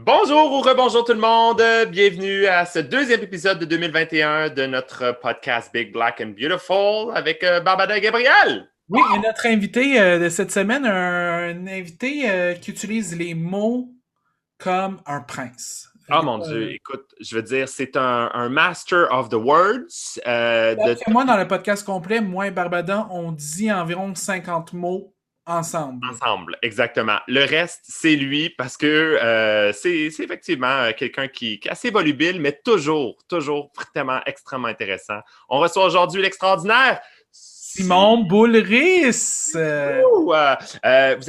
Bonjour ou rebonjour tout le monde, bienvenue à ce deuxième épisode de 2021 de notre podcast Big Black and Beautiful avec Barbada et Gabriel. Oui, et notre invité de cette semaine, un invité qui utilise les mots comme un prince. Oh mon Dieu, écoute, je veux dire, c'est un master of the words. D'après moi, dans le podcast complet, moi et Barbada, on dit environ 50 mots ensemble. Ensemble, exactement. Le reste, c'est lui parce que c'est effectivement quelqu'un qui est assez volubile, mais toujours vraiment extrêmement intéressant. On reçoit aujourd'hui l'extraordinaire Simon Boulris! Vous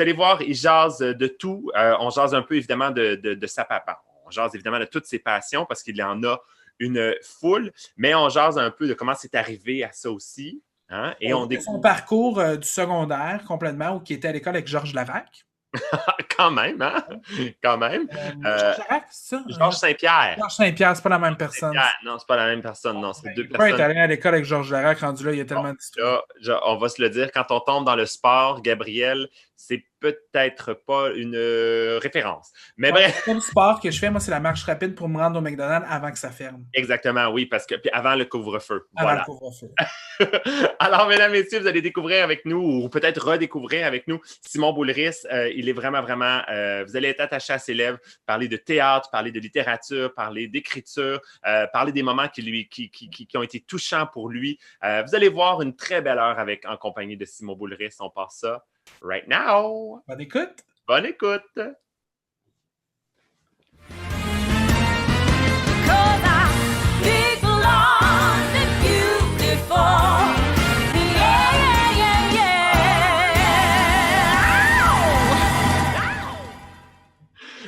allez voir, il jase de tout. On jase un peu évidemment de sa papa. On jase évidemment de toutes ses passions parce qu'il en a une foule, mais on jase un peu de comment c'est arrivé à ça aussi. Hein? Et on découvre son parcours du secondaire complètement, ou qui était à l'école avec Georges Larac. Quand même, hein? Quand même. Georges Larac, c'est ça? Georges Saint-Pierre. Georges Saint-Pierre, c'est pas la même personne. Non, c'est pas la même personne. Non, c'est deux personnes. Il est allé à l'école avec Georges Larac, rendu là, il y a tellement d'histoires. On va se le dire, quand on tombe dans le sport, Gabriel, c'est peut-être pas une référence. Mais bref. Le sport que je fais, moi, c'est la marche rapide pour me rendre au McDonald's avant que ça ferme. Exactement, oui, parce que puis avant le couvre-feu. Avant le couvre-feu. Alors, mesdames et messieurs, vous allez découvrir avec nous, ou peut-être redécouvrir avec nous, Simon Boulris. Il est vraiment, vous allez être attaché à ses lèvres, parler de théâtre, parler de littérature, parler d'écriture, parler des moments qui ont été touchants pour lui. Vous allez voir une très belle heure en compagnie de Simon Boulris. On passe ça right now. Bonne écoute. Bonne écoute.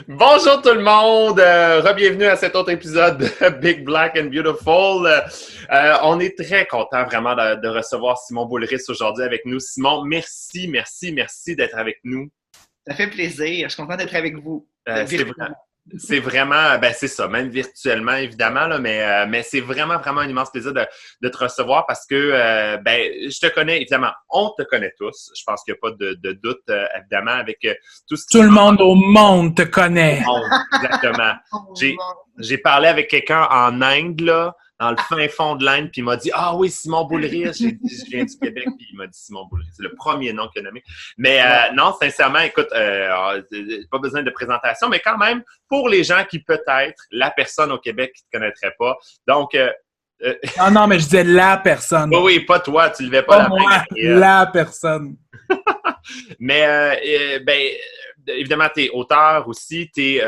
Bonjour tout le monde, re-bienvenue à cet autre épisode de Big Black and Beautiful. On est très content vraiment de recevoir Simon Boulris aujourd'hui avec nous. Simon, merci d'être avec nous. Ça fait plaisir, je suis content d'être avec vous. C'est vraiment, c'est ça, même virtuellement, évidemment, là, mais c'est vraiment un immense plaisir de te recevoir parce que, je te connais, évidemment, on te connaît tous. Je pense qu'il n'y a pas de doute, évidemment, avec tout ce qui... Tout le monde au monde te connaît. Exactement. J'ai parlé avec quelqu'un en Inde, là, dans le fin fond de l'Inde, puis il m'a dit « Ah oui, Simon Boulris, j'ai dit je viens du Québec », puis il m'a dit Simon Boulris. C'est le premier nom qu'il a nommé. Mais non, sincèrement, écoute, pas besoin de présentation, mais quand même, pour les gens qui peut-être, la personne au Québec qui ne te connaîtrait pas. Donc... non, mais je disais la personne. Oui, pas toi, tu ne levais pas la moi, main. La personne. Mais, évidemment, tu es auteur aussi, t'es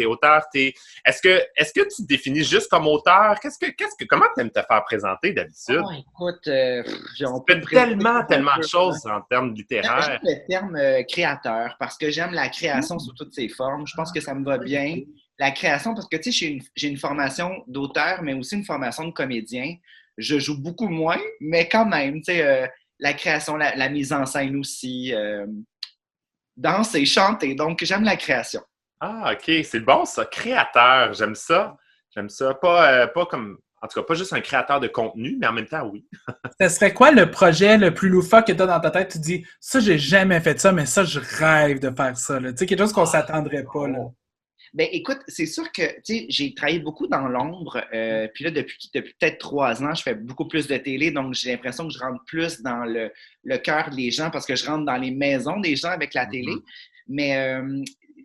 auteur, Est-ce que tu te définis juste comme auteur? Comment tu aimes te faire présenter d'habitude? Oh, écoute, on peut tellement de choses en termes littéraires. J'aime le terme créateur parce que j'aime la création sous toutes ses formes. Je pense que ça me va bien. La création, parce que tu sais, j'ai une formation d'auteur, mais aussi une formation de comédien. Je joue beaucoup moins, mais quand même, tu sais, la création, la mise en scène aussi. Danser, chanter. Donc, j'aime la création. Ah, OK. C'est bon, ça. Créateur. J'aime ça. Pas comme... En tout cas, pas juste un créateur de contenu, mais en même temps, oui. Ce serait quoi le projet le plus loufoque que tu as dans ta tête? Tu dis, ça, j'ai jamais fait ça, mais ça, je rêve de faire ça. Tu sais, quelque chose qu'on s'attendrait pas. Là. Ben écoute, c'est sûr que j'ai travaillé beaucoup dans l'ombre. Puis là, depuis peut-être 3 ans, je fais beaucoup plus de télé. Donc, j'ai l'impression que je rentre plus dans le cœur des gens parce que je rentre dans les maisons des gens avec la télé. Mais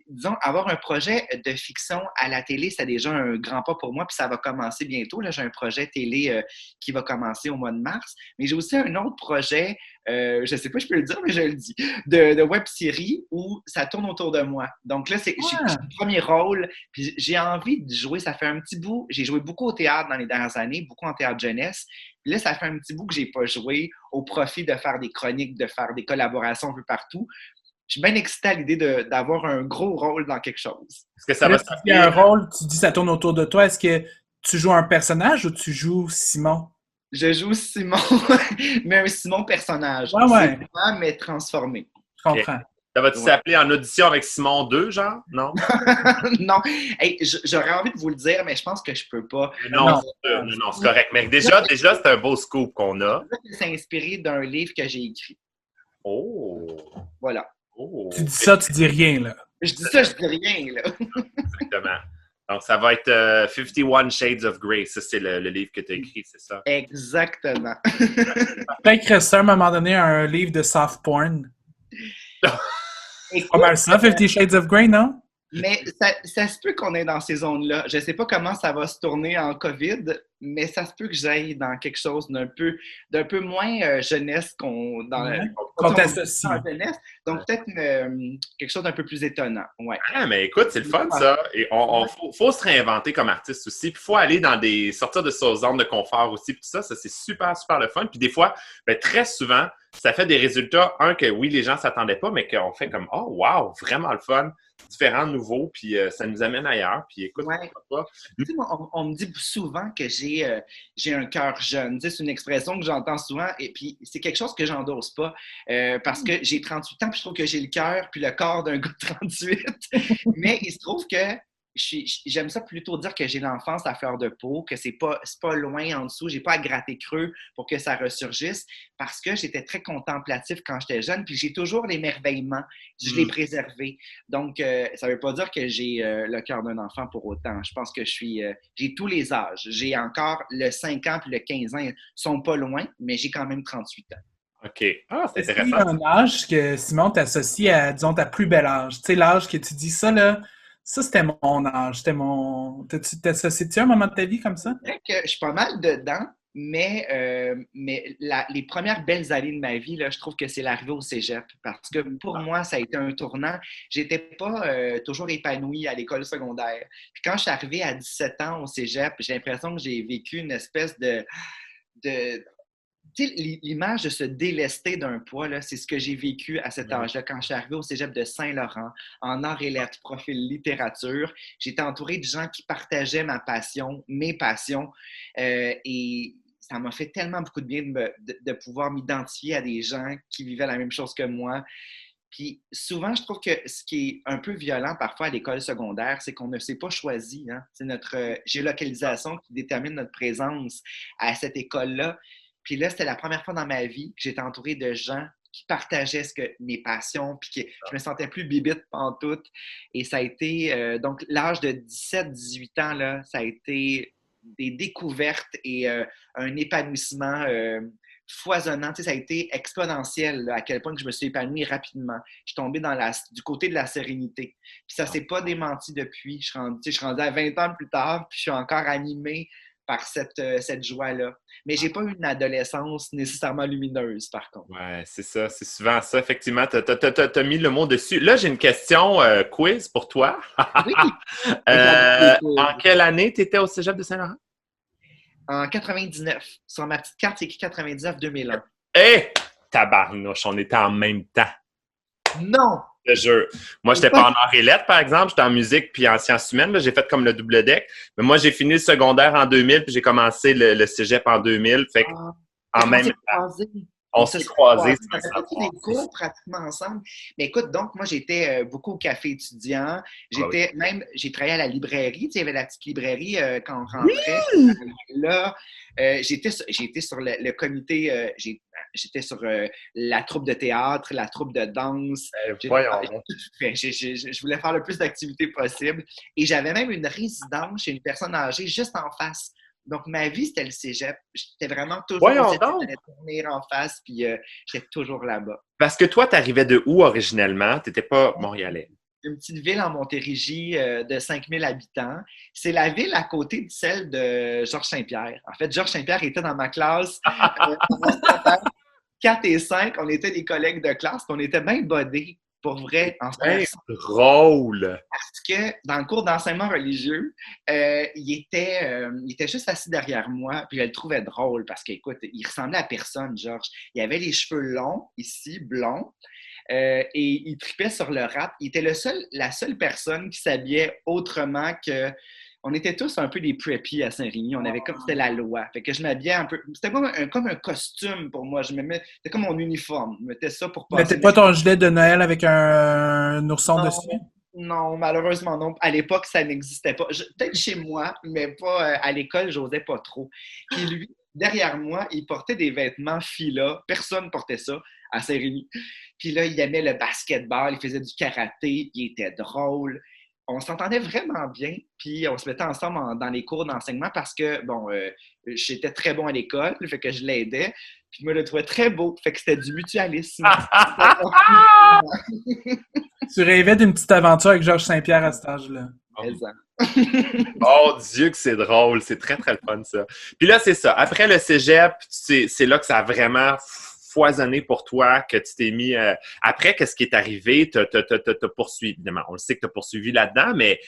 disons, avoir un projet de fiction à la télé, c'est déjà un grand pas pour moi. Puis ça va commencer bientôt. Là, j'ai un projet télé qui va commencer au mois de mars. Mais j'ai aussi un autre projet, je ne sais pas si je peux le dire, mais je le dis, de web-série où ça tourne autour de moi. Donc là, j'ai le premier rôle. Puis j'ai envie de jouer. Ça fait un petit bout. J'ai joué beaucoup au théâtre dans les dernières années, beaucoup en théâtre jeunesse. Puis là, ça fait un petit bout que je n'ai pas joué au profit de faire des chroniques, de faire des collaborations un peu partout. Je suis bien excitée à l'idée d'avoir un gros rôle dans quelque chose. Est-ce que ça va s'appeler un rôle, tu dis ça tourne autour de toi. Est-ce que tu joues un personnage ou tu joues Simon? Je joue Simon, mais un Simon personnage. Ouais. C'est moi, mais transformé. Je comprends. Ça va-tu s'appeler en audition avec Simon 2, genre? Non? Non. Hey, j'aurais envie de vous le dire, mais je pense que je peux pas. Non, c'est correct. Mais déjà, c'est un beau scoop qu'on a. C'est inspiré d'un livre que j'ai écrit. Oh! Voilà. Oh. Tu dis ça, tu dis rien, là. Je dis ça, je dis rien, là. Exactement. Donc, ça va être 51 Shades of Grey. Ça, c'est le livre que tu as écrit, c'est ça? Exactement. Peut-être qu'il reste à un moment donné un livre de soft porn. Écoute, Pas mal ça, 50 Shades of Grey, non? mais ça se peut qu'on est dans ces zones-là. Je ne sais pas comment ça va se tourner en COVID, mais ça se peut que j'aille dans quelque chose d'un peu moins jeunesse qu'on dans Qu'on t'associe. jeunesse. Donc peut-être quelque chose d'un peu plus étonnant. Ouais. Ah, mais écoute, c'est le fun, ça. Et faut se réinventer comme artiste aussi. Puis il faut aller sortir de sa zone de confort aussi. Puis tout ça, c'est super, super le fun. Puis des fois, très souvent, ça fait des résultats, que oui, les gens ne s'attendaient pas, mais qu'on fait comme, oh, wow, vraiment le fun, différent, nouveau, puis ça nous amène ailleurs. Puis écoute, ouais. pas. Tu sais, on me dit souvent que j'ai un cœur jeune. Tu sais, c'est une expression que j'entends souvent, et puis c'est quelque chose que j'endosse pas, parce que j'ai 38 ans, puis je trouve que j'ai le cœur puis le corps d'un gars de 38. Mais il se trouve que j'aime ça plutôt dire que j'ai l'enfance à fleur de peau, que c'est pas loin en dessous, j'ai pas à gratter creux pour que ça ressurgisse, parce que j'étais très contemplatif quand j'étais jeune, puis j'ai toujours l'émerveillement, je l'ai préservé. Donc, ça veut pas dire que j'ai le cœur d'un enfant pour autant. Je pense que j'ai tous les âges. J'ai encore le 5 ans puis le 15 ans, ils sont pas loin, mais j'ai quand même 38 ans. OK. Ah, c'est Est-ce qu'il y intéressant. a un âge que, Simon, t'associe à, disons, ta plus belle âge? Tu sais, l'âge que tu dis ça, là, ça, c'était mon âge, c'était mon... T'associes-tu à un moment de ta vie comme ça? C'est vrai que je suis pas mal dedans, mais les premières belles années de ma vie, là, je trouve que c'est l'arrivée au cégep. Parce que pour moi, ça a été un tournant. J'étais pas toujours épanouie à l'école secondaire. Puis quand je suis arrivée à 17 ans au cégep, j'ai l'impression que j'ai vécu une espèce de tu sais, l'image de se délester d'un poids, là, c'est ce que j'ai vécu à cet âge-là. Quand je suis arrivée au cégep de Saint-Laurent, en arts et lettres, profil littérature, j'étais entourée de gens qui partageaient ma passion, mes passions, et ça m'a fait tellement beaucoup de bien de pouvoir m'identifier à des gens qui vivaient la même chose que moi. Puis souvent, je trouve que ce qui est un peu violent parfois à l'école secondaire, c'est qu'on ne s'est pas choisi. Hein? C'est notre géolocalisation qui détermine notre présence à cette école-là. Puis là, c'était la première fois dans ma vie que j'étais entourée de gens qui partageaient mes passions, puis que je me sentais plus bibite pantoute. Et ça a été, donc l'âge de 17-18 ans, là, ça a été des découvertes et un épanouissement foisonnant. Tu sais, ça a été exponentiel, là, à quel point que je me suis épanouie rapidement. Je suis tombée du côté de la sérénité. Puis ça ne s'est pas démenti depuis. Je suis rendue à 20 ans plus tard, puis je suis encore animée par cette joie-là. Mais j'ai pas eu une adolescence nécessairement lumineuse, par contre. Ouais, c'est ça. C'est souvent ça. Effectivement, t'as mis le mot dessus. Là, j'ai une question quiz pour toi. Oui! En quelle année tu étais au cégep de Saint-Laurent? En 99. Sur ma petite carte, c'est écrit 99-2001. Hé! Tabarnouche, on était en même temps. Non! Je te jure. Moi, j'étais pas en arts et lettres, par exemple. J'étais en musique puis en sciences humaines. Là, j'ai fait comme le double deck. Mais moi, j'ai fini le secondaire en 2000 puis j'ai commencé le cégep en 2000. Fait que, en même temps, on s'est croisés. On a fait des cours pratiquement ensemble. Mais écoute, donc, moi, j'étais beaucoup au café étudiant. J'ai travaillé à la librairie. Tu sais, il y avait la petite librairie quand on rentrait. Oui! Là, j'étais sur le comité, j'étais sur la troupe de théâtre, la troupe de danse. Je voulais faire le plus d'activités possible. Et j'avais même une résidence chez une personne âgée juste en face. Donc, ma vie, c'était le cégep. J'étais vraiment toujours j'allais tourner en face, puis j'étais toujours là-bas. Parce que toi, tu arrivais de où originellement? Tu n'étais pas montréalais. Une petite ville en Montérégie de 5000 habitants. C'est la ville à côté de celle de Georges Saint-Pierre. En fait, Georges Saint-Pierre était dans ma classe. 4 et 5, on était des collègues de classe, on était bien bodés. Pour vrai, en fait. Drôle! Parce que dans le cours d'enseignement religieux, il était juste assis derrière moi, puis je le trouvais drôle parce qu'écoute, il ressemblait à personne, Georges. Il avait les cheveux longs, ici, blonds, et il tripait sur le rap. Il était la seule personne qui s'habillait autrement que... On était tous un peu des preppies à Saint-Rémy. On avait comme c'était la loi. Fait que je m'habillais un peu. C'était comme un costume pour moi. C'était comme mon uniforme. Je mettais ça pour passer. Mais t'es pas ton gilet de Noël avec un ourson dessus? Non, malheureusement non. À l'époque, ça n'existait pas. Peut-être chez moi, mais pas à l'école, j'osais pas trop. Puis lui, derrière moi, il portait des vêtements fila. Personne portait ça. à Saint-Rémy. Puis là, il aimait le basketball, il faisait du karaté, il était drôle. On s'entendait vraiment bien, puis on se mettait ensemble dans les cours d'enseignement parce que, bon, j'étais très bon à l'école, fait que je l'aidais, puis je me le trouvais très beau, fait que c'était du mutualisme. Tu rêvais d'une petite aventure avec Georges Saint-Pierre à cet âge-là. Oh Dieu que c'est drôle, c'est très très le fun ça. Puis là, c'est ça, après le cégep, c'est là que ça a vraiment foisonné pour toi, que tu t'es mis... Après, qu'est-ce qui est arrivé? T'as poursuivi, évidemment, on le sait que tu as poursuivi là-dedans, mais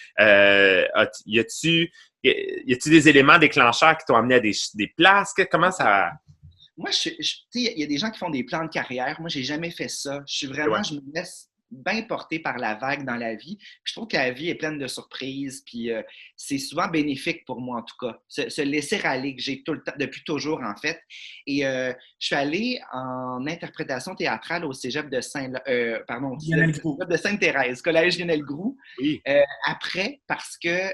y a-tu des éléments déclencheurs qui t'ont amené à des places? Comment ça... Moi, tu sais, il y a des gens qui font des plans de carrière. Moi, j'ai jamais fait ça. Je me laisse bien porté par la vague dans la vie. Puis je trouve que la vie est pleine de surprises, puis c'est souvent bénéfique pour moi, en tout cas. Se laisser aller, que j'ai tout le temps, depuis toujours, en fait. Et je suis allée en interprétation théâtrale au cégep de de Sainte-Thérèse, collège Lionel-Groux. Oui. Après, parce que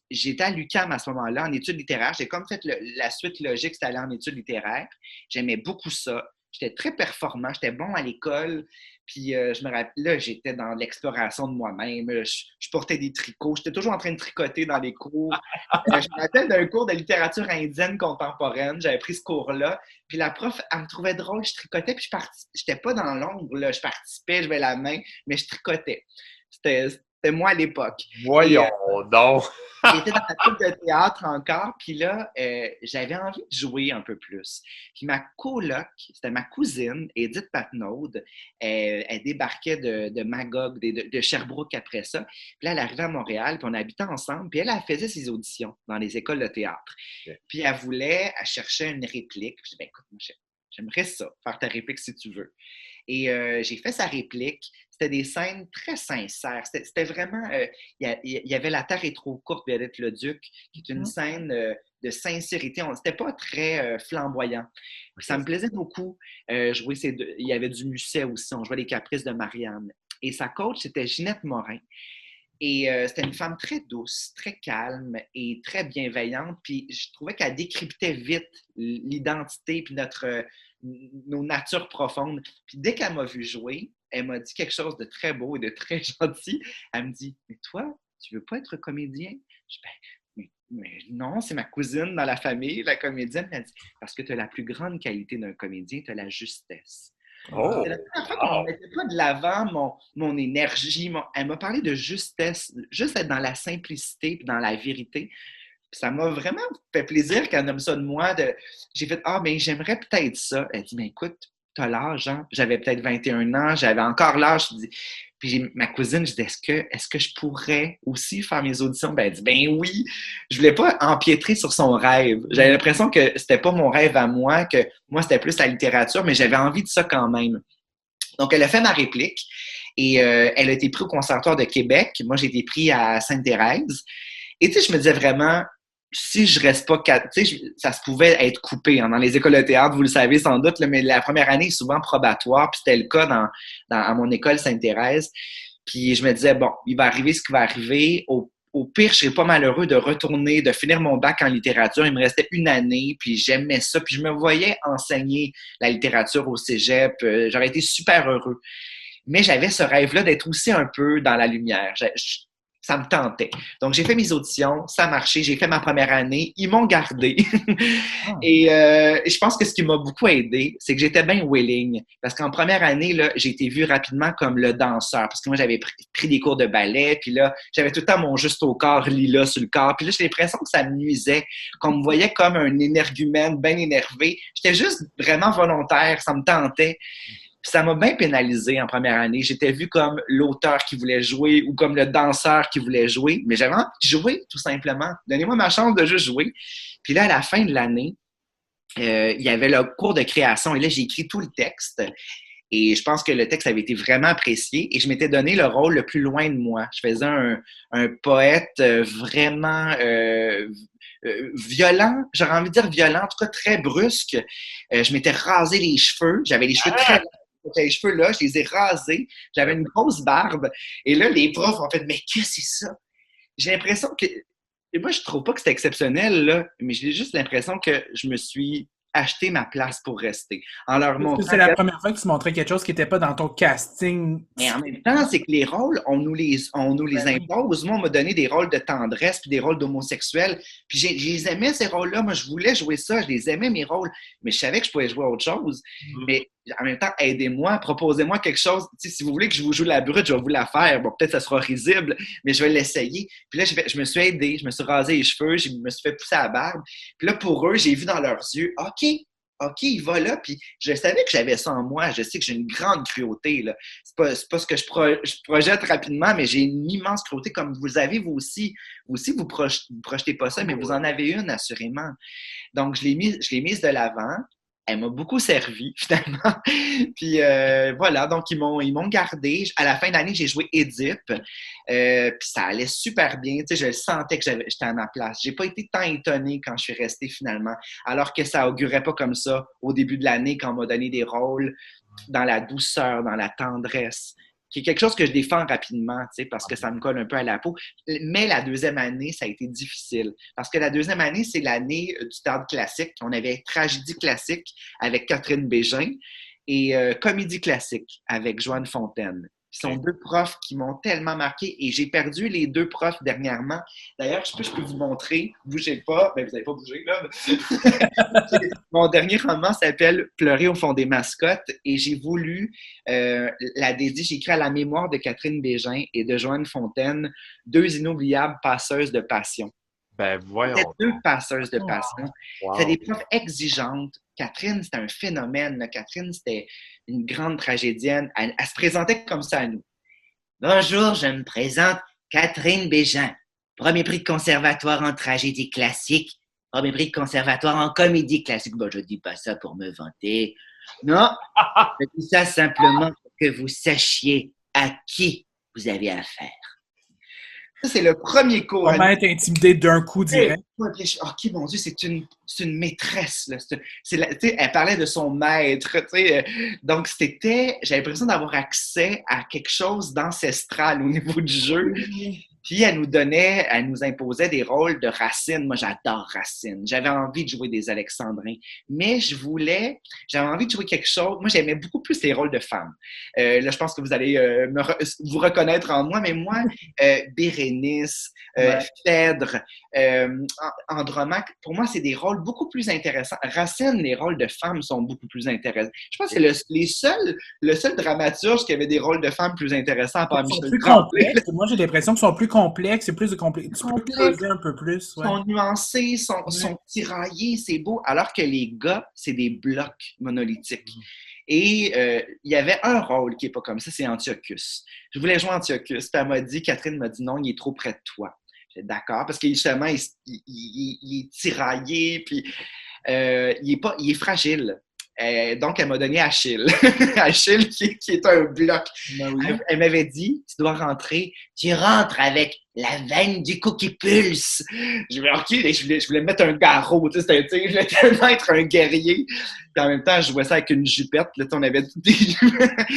j'étais à l'UQAM à ce moment-là, en études littéraires. J'ai comme fait la suite logique, c'était aller en études littéraires. J'aimais beaucoup ça. J'étais très performant, j'étais bon à l'école. Puis je me rappelle, là, j'étais dans l'exploration de moi-même. Je portais des tricots. J'étais toujours en train de tricoter dans les cours. Je me rappelle d'un cours de littérature indienne contemporaine. J'avais pris ce cours-là. Puis la prof, elle me trouvait drôle. Je tricotais. Puis je n'étais pas dans l'ombre. Là. Je participais, je mets la main, mais je tricotais. C'était moi à l'époque. Voyons donc! J'étais dans la troupe de théâtre encore, puis là, j'avais envie de jouer un peu plus. Puis ma coloc, c'était ma cousine, Edith Patnaud, elle débarquait de Magog, de Sherbrooke après ça. Puis là, elle arrivait à Montréal, puis on habitait ensemble, puis elle faisait ses auditions dans les écoles de théâtre. Okay. Puis elle cherchait une réplique. Puis je dis, ben écoute, moi, j'aimerais ça, faire ta réplique si tu veux. Et j'ai fait sa réplique. C'était des scènes très sincères. C'était vraiment... Il y avait La Terre est trop courte, Violette Leduc, qui est une scène de sincérité. C'était pas très flamboyant. Ça me plaisait beaucoup. Il y avait du Musset aussi. On jouait Les Caprices de Marianne. Et sa coach, c'était Ginette Morin. Et c'était une femme très douce, très calme et très bienveillante. Puis je trouvais qu'elle décryptait vite l'identité puis nos natures profondes. Puis dès qu'elle m'a vu jouer, elle m'a dit quelque chose de très beau et de très gentil. Elle me dit, mais toi, tu veux pas être comédien? Je dis, mais non, c'est ma cousine dans la famille, la comédienne. Elle dit, parce que tu as la plus grande qualité d'un comédien, tu as la justesse. Oh, c'est la première fois qu'on ne mettait pas de l'avant mon énergie. Elle m'a parlé de justesse, juste être dans la simplicité et dans la vérité. Puis ça m'a vraiment fait plaisir qu'elle nomme ça de moi. J'ai fait « Ah, mais j'aimerais peut-être ça. » Elle dit « Mais écoute, t'as l'âge, hein? » J'avais peut-être 21 ans, j'avais encore l'âge. Puis ma cousine, je dis est-ce que je pourrais aussi faire mes auditions? Ben, elle dit « Ben oui! » Je voulais pas empiétrer sur son rêve. J'avais l'impression que c'était pas mon rêve à moi, que moi, c'était plus la littérature, mais j'avais envie de ça quand même. Donc, elle a fait ma réplique et elle a été prise au Conservatoire de Québec. Moi, j'ai été pris à Sainte-Thérèse. Et tu sais, je me disais vraiment, si je reste pas... Tu sais, ça se pouvait être coupé. Hein, dans les écoles de théâtre, vous le savez sans doute, là, mais la première année est souvent probatoire. Puis c'était le cas à mon école Sainte-Thérèse. Puis je me disais, bon, il va arriver ce qui va arriver. Au pire, je serais pas malheureux de retourner, de finir mon bac en littérature. Il me restait une année, puis j'aimais ça. Puis je me voyais enseigner la littérature au cégep. J'aurais été super heureux. Mais j'avais ce rêve-là d'être aussi un peu dans la lumière. Ça me tentait. Donc, j'ai fait mes auditions, ça a marché, j'ai fait ma première année, ils m'ont gardé. Et je pense que ce qui m'a beaucoup aidé, c'est que j'étais bien willing. Parce qu'en première année, là, j'ai été vue rapidement comme le danseur. Parce que moi, j'avais pris des cours de ballet, puis là, j'avais tout le temps mon juste au corps lilas sur le corps. Puis là, j'ai l'impression que ça me nuisait, qu'on me voyait comme un énergumène bien énervé. J'étais juste vraiment volontaire, ça me tentait. Puis ça m'a bien pénalisé en première année. J'étais vu comme l'auteur qui voulait jouer ou comme le danseur qui voulait jouer. Mais j'avais envie de jouer, tout simplement. Donnez-moi ma chance de juste jouer. Puis là, à la fin de l'année, il y avait le cours de création. Et là, j'ai écrit tout le texte. Et je pense que le texte avait été vraiment apprécié. Et je m'étais donné le rôle le plus loin de moi. Je faisais un poète vraiment... violent, j'aurais envie de dire violent, en tout cas très brusque. Je m'étais rasé les cheveux. J'avais les cheveux très... Les cheveux là, je les ai rasés. J'avais une grosse barbe. Et là, les profs ont fait « Mais qu'est-ce que c'est ça? » J'ai l'impression que... Et moi, je trouve pas que c'était exceptionnel, là, mais j'ai juste l'impression que je me suis acheter ma place pour rester. En leur montrant c'est la première fois que tu montrais quelque chose qui n'était pas dans ton casting. Mais en même temps, c'est que les rôles, on nous les impose. Moi, on m'a donné des rôles de tendresse puis des rôles d'homosexuel. Puis je les aimais, ces rôles-là. Moi, je voulais jouer ça. Je les aimais, mes rôles. Mais je savais que je pouvais jouer autre chose. Mais en même temps, aidez-moi, proposez-moi quelque chose. Tu sais, si vous voulez que je vous joue la brute, je vais vous la faire. Bon, peut-être que ça sera risible, mais je vais l'essayer. Puis là, je me suis aidé. Je me suis rasé les cheveux. Je me suis fait pousser la barbe. Puis là, pour eux, j'ai vu dans leurs yeux, OK, il va là, puis je savais que j'avais ça en moi. Je sais que j'ai une grande cruauté, là. C'est pas ce que je projette rapidement, mais j'ai une immense cruauté comme vous avez, vous aussi. Vous aussi, vous projetez pas ça, mais vous en avez une, assurément. Donc, je l'ai mise de l'avant. Elle m'a beaucoup servi, finalement. Puis voilà, donc ils m'ont gardé. À la fin d'année, j'ai joué Édipe. Puis ça allait super bien. Tu sais, je le sentais que j'étais à ma place. J'ai pas été tant étonnée quand je suis restée finalement, alors que ça augurait pas comme ça au début de l'année quand on m'a donné des rôles dans la douceur, dans la tendresse, qui est quelque chose que je défends rapidement, tu sais, parce que ça me colle un peu à la peau. Mais la deuxième année, ça a été difficile. Parce que la deuxième année, c'est l'année du théâtre classique. On avait tragédie classique avec Catherine Bégin et comédie classique avec Joanne Fontaine. Ce sont deux profs qui m'ont tellement marqué et j'ai perdu les deux profs dernièrement. D'ailleurs, je peux vous montrer. Bougez pas. Ben, vous n'avez pas bougé, là. Mon dernier roman s'appelle Pleurer au fond des mascottes et j'ai voulu la dédier. J'ai écrit à la mémoire de Catherine Bégin et de Joanne Fontaine, deux inoubliables passeuses de passion. Ben, voyons. C'était deux passeuses de passion. Wow. C'était des profs exigeantes. Catherine, c'était un phénomène. Catherine, c'était une grande tragédienne. Elle se présentait comme ça à nous. Bonjour, je me présente Catherine Bégin. Premier prix de conservatoire en tragédie classique. Premier prix de conservatoire en comédie classique. Bon, je ne dis pas ça pour me vanter. Non, je dis ça simplement pour que vous sachiez à qui vous avez affaire. Ça, c'est le premier cours. Comment être intimidé d'un coup direct? OK, mon Dieu, c'est une maîtresse. Là. Elle parlait de son maître. Donc, j'avais l'impression d'avoir accès à quelque chose d'ancestral au niveau du jeu. Puis, elle nous imposait des rôles de Racine. Moi, j'adore Racine. J'avais envie de jouer des Alexandrins. Mais j'avais envie de jouer quelque chose. Moi, j'aimais beaucoup plus les rôles de femmes. Là, je pense que vous allez vous reconnaître en moi, mais moi, Bérénice, Phèdre, Andromaque, pour moi, c'est des rôles beaucoup plus intéressants. Racine, les rôles de femmes sont beaucoup plus intéressants. Je pense que c'est le seul dramaturge qui avait des rôles de femmes plus intéressants par Ils sont Michel plus Tremblay. complexes. Moi, j'ai l'impression qu'ils sont plus complexes. C'est plus de complexes. Tu peux creuser un peu plus. Ils sont nuancés, sont tiraillés, c'est beau. Alors que les gars, c'est des blocs monolithiques. Et il y avait un rôle qui n'est pas comme ça, c'est Antiochus. Je voulais jouer Antiochus, puis Catherine m'a dit non, il est trop près de toi. J'étais d'accord, parce que justement, il est tiraillé, puis il est fragile. Donc, elle m'a donné Achille. Achille qui est un bloc. Ben oui. Elle m'avait dit, tu dois rentrer. Tu rentres avec la veine du cou qui pulse. Je voulais, OK, je voulais mettre un garrot. Je voulais tellement être un guerrier. Puis en même temps, je jouais ça avec une jupette. Là, on avait des jupettes.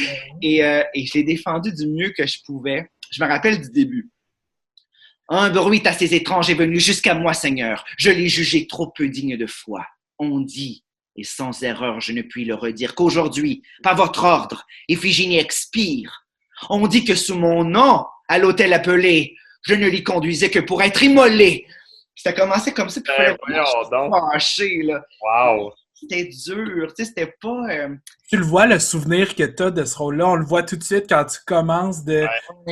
Et je l'ai défendu du mieux que je pouvais. Je me rappelle du début. Un bruit assez étrange est venu jusqu'à moi, Seigneur. Je l'ai jugé trop peu digne de foi. On dit, et sans erreur je ne puis le redire, qu'aujourd'hui, par votre ordre, Iphigénie expire. On dit que sous mon nom, à l'hôtel appelé, je ne l'y conduisais que pour être immolé. Ça a commencé comme ça, puis il fallait fâcher, là. Wow! C'était dur, tu sais, c'était pas... Tu le vois, le souvenir que tu as de ce rôle-là, on le voit tout de suite quand tu commences tu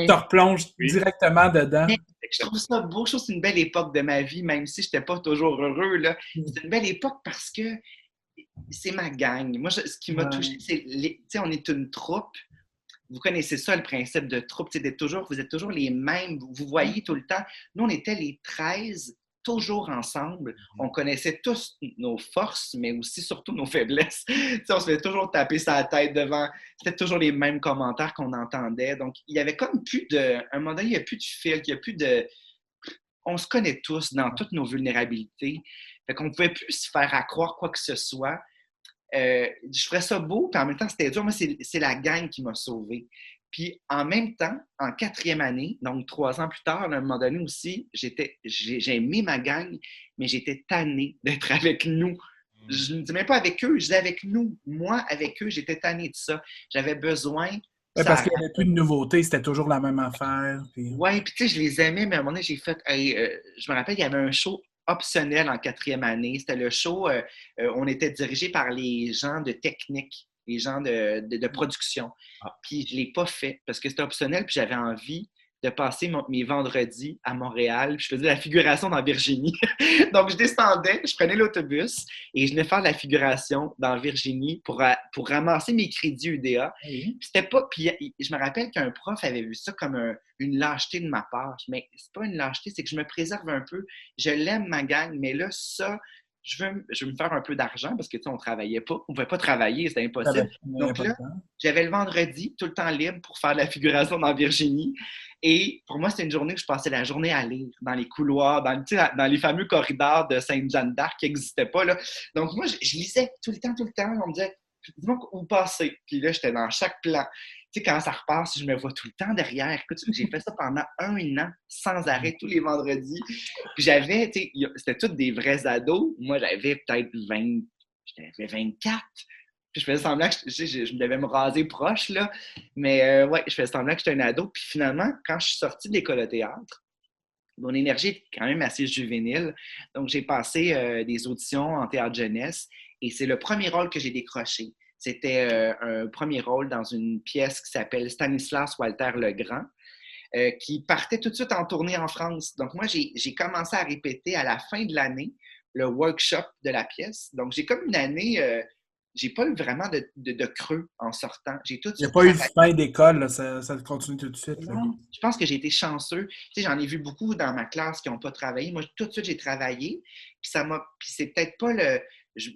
te replonges directement dedans. Mais je trouve ça beau, je trouve que c'est une belle époque de ma vie, même si je n'étais pas toujours heureux, là. C'est une belle époque parce que c'est ma gang. Moi, ce qui m'a touché, c'est... Tu sais, on est une troupe. Vous connaissez ça, le principe de troupe. Vous êtes toujours les mêmes. Vous voyez tout le temps. Nous, on était les 13, toujours ensemble. On connaissait tous nos forces, mais aussi surtout nos faiblesses. On se fait toujours taper sa tête devant. C'était toujours les mêmes commentaires qu'on entendait. Donc, il y avait comme plus de... À un moment donné, il n'y a plus de fil, il n'y a plus de... On se connaît tous dans toutes nos vulnérabilités. Fait qu'on ne pouvait plus se faire accroire quoi que ce soit. Je ferais ça beau, puis en même temps, c'était dur. Moi, c'est la gang qui m'a sauvé. Puis en même temps, en 4e année, donc 3 ans plus tard, à un moment donné aussi, j'ai aimé ma gang, mais j'étais tannée d'être avec nous Je ne dis même pas avec eux, je dis avec nous. Moi, avec eux, j'étais tannée de ça. J'avais besoin. Ouais, parce qu'il n'y avait plus de nouveautés, c'était toujours la même affaire. Puis... Oui, puis tu sais, je les aimais, mais à un moment donné, j'ai fait. Hey, je me rappelle, il y avait un show optionnel en 4e année. C'était le show, on était dirigé par les gens de technique, les gens de production. Puis je ne l'ai pas fait parce que c'était optionnel, puis j'avais envie de passer mes vendredis à Montréal. Puis je faisais la figuration dans Virginie. Donc, je descendais, je prenais l'autobus et je venais faire la figuration dans Virginie pour ramasser mes crédits UDA. Puis c'était pas... Puis je me rappelle qu'un prof avait vu ça comme une lâcheté de ma part. Mais c'est pas une lâcheté, c'est que je me préserve un peu. Je l'aime, ma gang, mais là, ça... Je veux me faire un peu d'argent parce que, tu sais, on travaillait pas. On pouvait pas travailler, c'était impossible. Donc là, j'avais le vendredi tout le temps libre pour faire la figuration dans Virginie. Et pour moi, c'était une journée où je passais la journée à lire dans les couloirs, dans les fameux corridors de Sainte-Jeanne d'Arc qui n'existaient pas, là. Donc moi, je lisais tout le temps. On me disait, dis-moi où passer. Puis là, j'étais dans chaque plan. Tu sais, quand ça repasse, je me vois tout le temps derrière. Écoute, j'ai fait ça pendant 1 an, sans arrêt, tous les vendredis. Puis j'avais, tu sais, c'était tous des vrais ados. Moi, j'avais peut-être 24. Puis je faisais semblant que je devais me raser proche, là. Mais ouais, je faisais semblant que j'étais un ado. Puis finalement, quand je suis sortie de l'école de théâtre, mon énergie est quand même assez juvénile. Donc, j'ai passé des auditions en théâtre jeunesse et c'est le premier rôle que j'ai décroché. C'était un premier rôle dans une pièce qui s'appelle Stanislas Walter Legrand, qui partait tout de suite en tournée en France. Donc, moi, j'ai commencé à répéter à la fin de l'année le workshop de la pièce. Donc, j'ai comme une année, j'ai pas eu vraiment de creux en sortant. J'ai tout de suite il n'y a pas eu de fin d'école, là, ça continue tout de suite. Là. Non, je pense que j'ai été chanceux. Tu sais, j'en ai vu beaucoup dans ma classe qui n'ont pas travaillé. Moi, tout de suite, j'ai travaillé. Puis c'est peut-être pas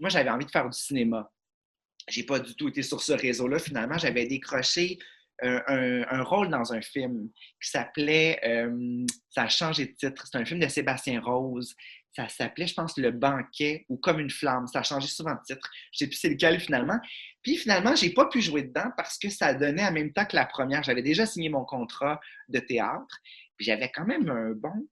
moi, j'avais envie de faire du cinéma. J'ai pas du tout été sur ce réseau-là. Finalement, j'avais décroché un rôle dans un film qui s'appelait ça a changé de titre. C'est un film de Sébastien Rose. Ça s'appelait, je pense, Le Banquet ou Comme une flamme. Ça a changé souvent de titre. Je ne sais plus c'est lequel finalement. Puis finalement, je n'ai pas pu jouer dedans parce que ça donnait en même temps que la première. J'avais déjà signé mon contrat de théâtre. Puis j'avais quand même un bon...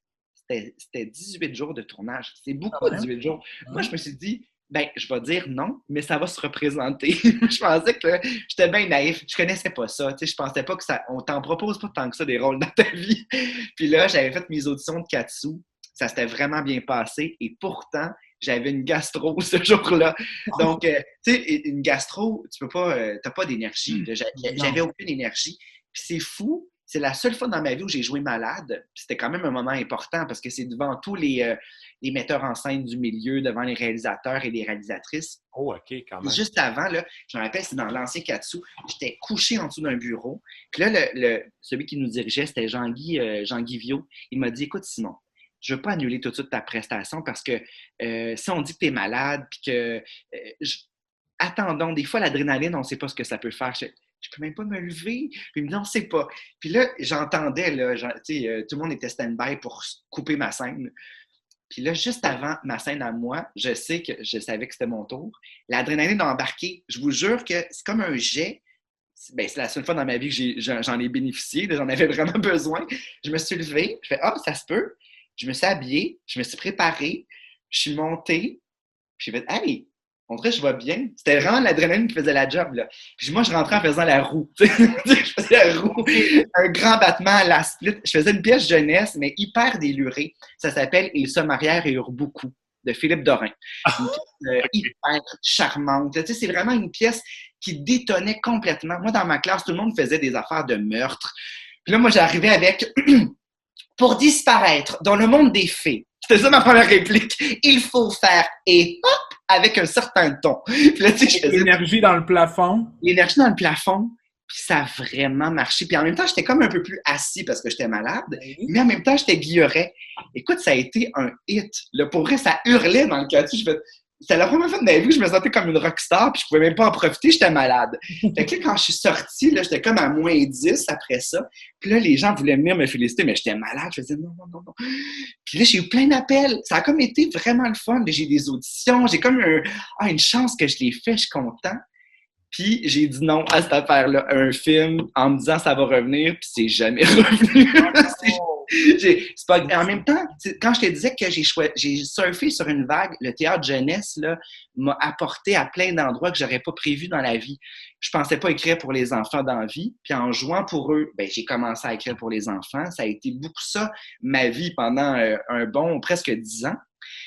C'était 18 jours de tournage. C'est beaucoup, 18 jours. Moi, je me suis dit, ben, je vais dire non, mais ça va se représenter. Je pensais que j'étais bien naïf. Je connaissais pas ça. Tu sais, je pensais pas que on t'en propose pas tant que ça des rôles dans ta vie. Puis là, j'avais fait mes auditions de Katsu. Ça s'était vraiment bien passé. Et pourtant, j'avais une gastro ce jour-là. Donc, tu sais, une gastro, tu peux pas, t'as pas d'énergie. J'avais aucune énergie. Puis c'est fou. C'est la seule fois dans ma vie où j'ai joué malade. C'était quand même un moment important parce que c'est devant tous les metteurs en scène du milieu, devant les réalisateurs et les réalisatrices. Oh, OK, quand même. Juste avant, là, je me rappelle, c'est dans l'ancien Katsu, j'étais couché en dessous d'un bureau. Puis là, celui qui nous dirigeait, c'était Jean-Guy Viau. Il m'a dit, écoute, Simon, je ne veux pas annuler tout de suite ta prestation parce que si on dit que tu es malade, puis que... attendons, des fois, l'adrénaline, on ne sait pas ce que ça peut faire. Je peux même pas me lever. Puis il me dit, on ne sait pas. Puis là, j'entendais, là, tout le monde était stand-by pour couper ma scène. Puis là, juste avant ma scène à moi, je savais que c'était mon tour. L'adrénaline a embarqué. Je vous jure que c'est comme un jet. Ben, c'est la seule fois dans ma vie que j'en ai bénéficié. J'en avais vraiment besoin. Je me suis levée. Je fais, ça se peut. Je me suis habillée. Je me suis préparée. Je suis montée. Puis j'ai fait, hey! On dirait que je vais bien. C'était vraiment l'adrénaline qui faisait la job, là. Puis moi, je rentrais en faisant la roue. Je faisais la roue, un grand battement à la split. Je faisais une pièce jeunesse, mais hyper délurée. Ça s'appelle « Ils se marièrent et eurent beaucoup » de Philippe Dorin. Une pièce hyper charmante. Tu sais, c'est vraiment une pièce qui détonnait complètement. Moi, dans ma classe, tout le monde faisait des affaires de meurtre. Puis là, moi, j'arrivais avec « Pour disparaître dans le monde des fées ». C'était ça ma première réplique. Il faut faire et hop avec un certain ton. Puis là, tu sais, je faisais l'énergie dans le plafond. L'énergie dans le plafond. Puis ça a vraiment marché. Puis en même temps, j'étais comme un peu plus assis parce que j'étais malade. Mais en même temps, j'étais guilloret. Écoute, ça a été un hit. Là, pour vrai, ça hurlait dans le Katsu. C'était la première fois de ma vie que je me sentais comme une rockstar, puis je pouvais même pas en profiter, j'étais malade. Fait que là, quand je suis sortie, là, j'étais comme à -10 après ça. Puis là, les gens voulaient venir me féliciter, mais j'étais malade. Je faisais non. Puis là, j'ai eu plein d'appels. Ça a comme été vraiment le fun. J'ai des auditions. J'ai comme une chance que je l'ai fait. Je suis content. Puis j'ai dit non à cette affaire-là. Un film en me disant ça va revenir, puis c'est jamais revenu. C'est pas... En même temps, quand je te disais que j'ai surfé sur une vague, le théâtre jeunesse là, m'a apporté à plein d'endroits que j'aurais pas prévu dans la vie. Je pensais pas écrire pour les enfants dans la vie, puis en jouant pour eux, ben, j'ai commencé à écrire pour les enfants. Ça a été beaucoup ça, ma vie, pendant un bon presque 10 ans.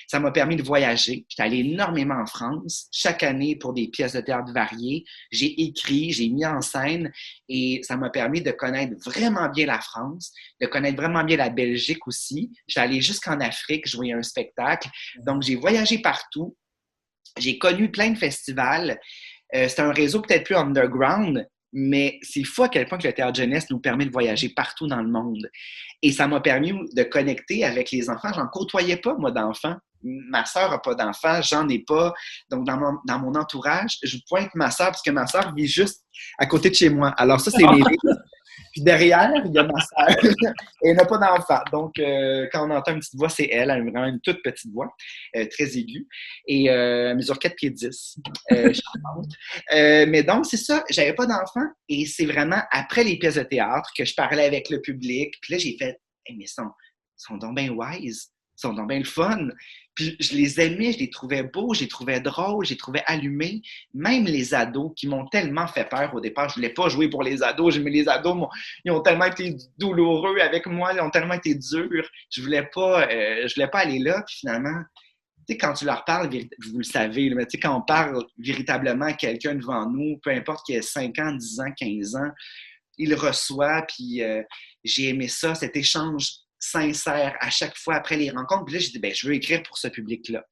Ça m'a permis de voyager. J'étais allé énormément en France, chaque année pour des pièces de théâtre variées. J'ai écrit, j'ai mis en scène et ça m'a permis de connaître vraiment bien la France, de connaître vraiment bien la Belgique aussi. J'étais allé jusqu'en Afrique jouer un spectacle. Donc, j'ai voyagé partout. J'ai connu plein de festivals. C'était un réseau peut-être plus underground, mais c'est fou à quel point que le théâtre jeunesse nous permet de voyager partout dans le monde. Et ça m'a permis de connecter avec les enfants. J'en côtoyais pas, moi, d'enfants. Ma sœur n'a pas d'enfants, j'en ai pas. Donc, dans mon entourage, je pointe ma sœur parce que ma sœur vit juste à côté de chez moi. Alors ça, c'est mes livres. Puis derrière, il y a ma sœur. Elle n'a pas d'enfant. Donc, quand on entend une petite voix, c'est elle. Elle a vraiment une toute petite voix, très aiguë. Et mesure 4 pieds 10. Charmante. Mais donc, c'est ça. J'avais pas d'enfant. Et c'est vraiment après les pièces de théâtre que je parlais avec le public. Puis là, j'ai fait, hey, mais ils sont donc bien wise. Ils sont donc bien le fun. Puis je les aimais, je les trouvais beaux, je les trouvais drôles, je les trouvais allumés. Même les ados qui m'ont tellement fait peur au départ. Je voulais pas jouer pour les ados. Mais les ados, ils ont tellement été douloureux avec moi, ils ont tellement été durs. Je voulais pas aller là. Puis finalement, tu sais, quand tu leur parles, vous le savez, mais tu sais, quand on parle véritablement à quelqu'un devant nous, peu importe qu'il ait 5 ans, 10 ans, 15 ans, il reçoit, puis j'ai aimé ça, cet échange sincère à chaque fois après les rencontres. Puis là, j'ai dit, ben, je veux écrire pour ce public-là.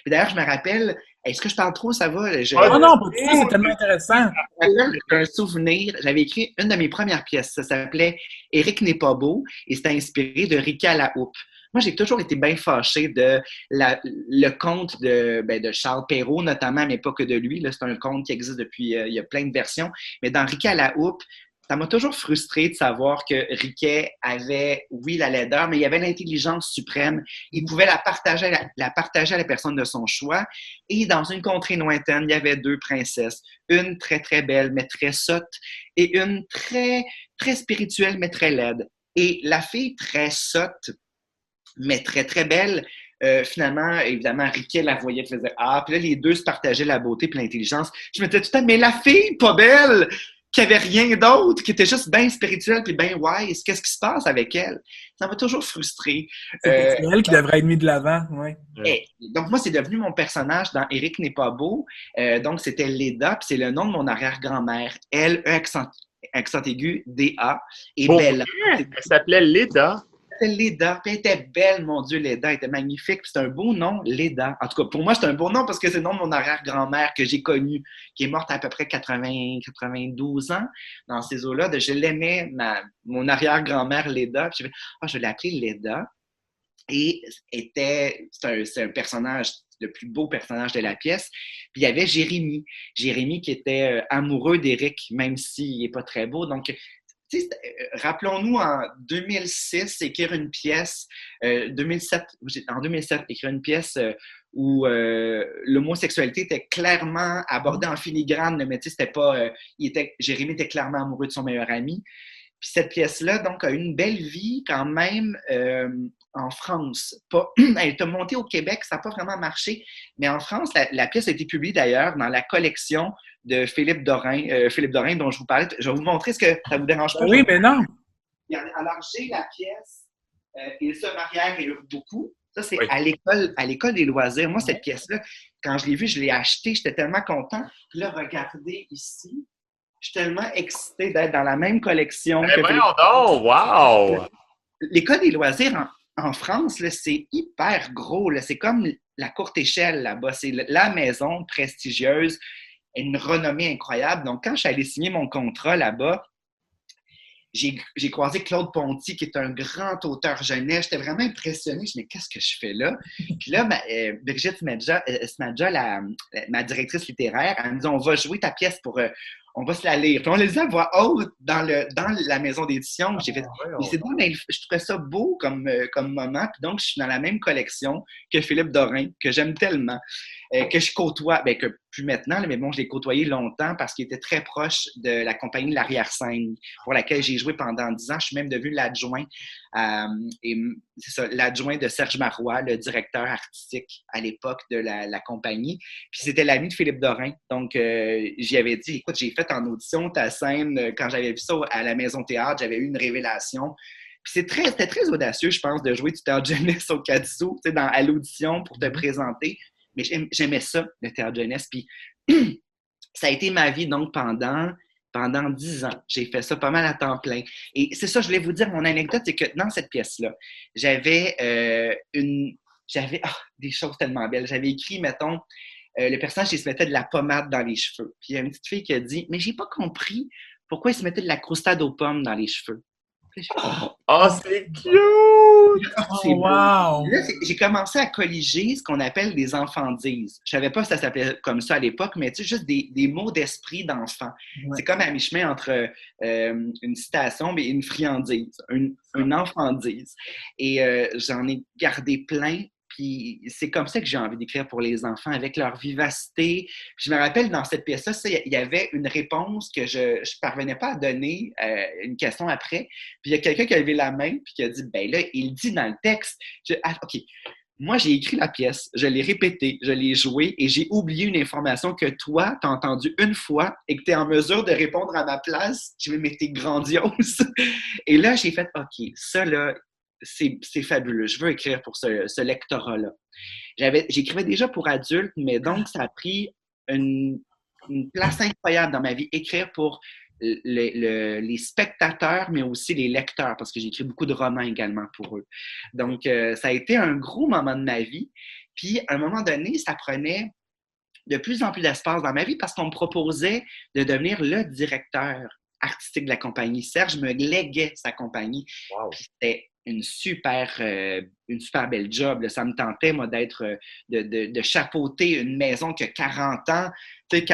Puis d'ailleurs, je me rappelle, est-ce que je parle trop, ça va? Non, pas du tout, c'est tellement intéressant. J'ai un souvenir, j'avais écrit une de mes premières pièces, ça s'appelait « Éric n'est pas beau » et c'était inspiré de Riquet à la houppe. Moi, j'ai toujours été bien fâchée de le conte de Charles Perrault, notamment, mais pas que de lui. Là, c'est un conte qui existe depuis, il y a plein de versions. Mais dans Riquet à la houppe, ça m'a toujours frustrée de savoir que Riquet avait, oui, la laideur, mais il avait l'intelligence suprême. Il pouvait la partager à la personne de son choix. Et dans une contrée lointaine, il y avait 2 princesses. Une très, très belle, mais très sotte, et une très, très spirituelle, mais très laide. Et la fille très sotte, mais très, très belle, finalement, évidemment, Riquet la voyait, faisait « Ah », puis là, les deux se partageaient la beauté et l'intelligence. Je me disais tout le temps, mais la fille pas belle, qui avait rien d'autre, qui était juste bien spirituelle puis bien wise, qu'est-ce qui se passe avec elle? Ça m'a toujours frustré. C'est elle qui devrait être mise de l'avant, oui. Donc, moi, c'est devenu mon personnage dans Éric n'est pas beau. Donc, c'était Leda, puis c'est le nom de mon arrière-grand-mère. Elle, accent aigu, D-A, et Bella. Elle s'appelait Leda. Leda. Puis elle était belle, mon Dieu, Leda. Elle était magnifique. Puis c'est un beau nom, Leda. En tout cas, pour moi, c'est un beau nom parce que c'est le nom de mon arrière-grand-mère que j'ai connue, qui est morte à peu près 92 ans dans ces eaux-là. Je l'aimais, mon arrière-grand-mère Leda. Puis je l'ai appelée Leda. Et c'est un personnage, le plus beau personnage de la pièce. Puis il y avait Jérémy. Jérémy qui était amoureux d'Éric, même s'il n'est pas très beau. Donc, rappelons-nous, en 2006, écrire une pièce, en 2007, écrire une pièce où l'homosexualité était clairement abordée en filigrane, mais tu sais, c'était pas... Jérémy était clairement amoureux de son meilleur ami. Puis cette pièce-là, donc, a eu une belle vie quand même en France. Elle est montée au Québec, ça n'a pas vraiment marché, mais en France, la pièce a été publiée d'ailleurs dans la collection de Philippe Dorin dont je vous parlais. Je vais vous montrer, est-ce que ça vous dérange pas? Oui, mais non. Alors, j'ai la pièce « Ils se marièrent et eurent beaucoup ». Ça, c'est oui. à l'école des loisirs. Moi, cette pièce-là, quand je l'ai vue, je l'ai achetée, j'étais tellement content. Puis là, regardez ici, je suis tellement excitée d'être dans la même collection. Mais voyons donc! Wow! L'école des loisirs en France, là, c'est hyper gros. Là. C'est comme la courte échelle là-bas. C'est la maison prestigieuse, une renommée incroyable. Donc, quand je suis allée signer mon contrat là-bas, j'ai croisé Claude Ponty, qui est un grand auteur jeunesse. J'étais vraiment impressionnée. Je me dis, mais qu'est-ce que je fais là? Puis là, Brigitte Smadja, ma directrice littéraire, elle me dit, on va jouer ta pièce on va se la lire. Puis on les dit à voix haute dans la maison d'édition. J'ai fait, mais c'est bon, mais je trouvais ça beau comme moment. Puis donc, je suis dans la même collection que Philippe Dorin, que j'aime tellement, que je côtoie, que plus maintenant, là, mais bon, je l'ai côtoyé longtemps parce qu'il était très proche de la compagnie de l'arrière-scène pour laquelle j'ai joué pendant 10 ans. Je suis même devenu l'adjoint, c'est ça, l'adjoint de Serge Marois, le directeur artistique à l'époque de la compagnie. Puis c'était l'ami de Philippe Dorin. Donc, j'y avais dit, écoute, j'ai fait en audition ta scène. Quand j'avais vu ça à la Maison Théâtre, j'avais eu une révélation. Puis c'était très audacieux, je pense, de jouer du théâtre jeunesse au Cadisou, tu sais, à l'audition pour te présenter. Mais j'aimais ça, le théâtre jeunesse. Puis ça a été ma vie, donc, pendant 10 ans. J'ai fait ça pas mal à temps plein. Et c'est ça, je voulais vous dire, mon anecdote, c'est que dans cette pièce-là, j'avais des choses tellement belles. J'avais écrit, mettons, le personnage, il se mettait de la pommade dans les cheveux. Puis il y a une petite fille qui a dit, mais j'ai pas compris pourquoi il se mettait de la croustade aux pommes dans les cheveux. Oh, c'est cute! C'est beau. Wow! Là, j'ai commencé à colliger ce qu'on appelle des enfandises. Je savais pas si ça s'appelait comme ça à l'époque, mais tu sais, juste des mots d'esprit d'enfant. Ouais. C'est comme à mi-chemin entre une citation et une friandise, une enfandise. Et j'en ai gardé plein. Puis c'est comme ça que j'ai envie d'écrire pour les enfants, avec leur vivacité. Puis je me rappelle, dans cette pièce-là, il y avait une réponse que je ne parvenais pas à donner, une question après. Puis il y a quelqu'un qui a levé la main puis qui a dit, ben là, il dit dans le texte. OK, moi, j'ai écrit la pièce, je l'ai répétée, je l'ai jouée et j'ai oublié une information que toi, tu as entendue une fois et que tu es en mesure de répondre à ma place. Je me mettais grandiose. Et là, j'ai fait, OK, ça là, c'est fabuleux. Je veux écrire pour ce lectorat-là. J'écrivais déjà pour adultes, mais donc ça a pris une place incroyable dans ma vie, écrire pour les spectateurs, mais aussi les lecteurs, parce que j'ai écrit beaucoup de romans également pour eux. Donc, ça a été un gros moment de ma vie. Puis, à un moment donné, ça prenait de plus en plus d'espace dans ma vie parce qu'on me proposait de devenir le directeur artistique de la compagnie. Serge me léguait sa compagnie. Wow. Puis c'était une super belle job. Là. Ça me tentait, moi, de chapeauter une maison qui a 40 ans,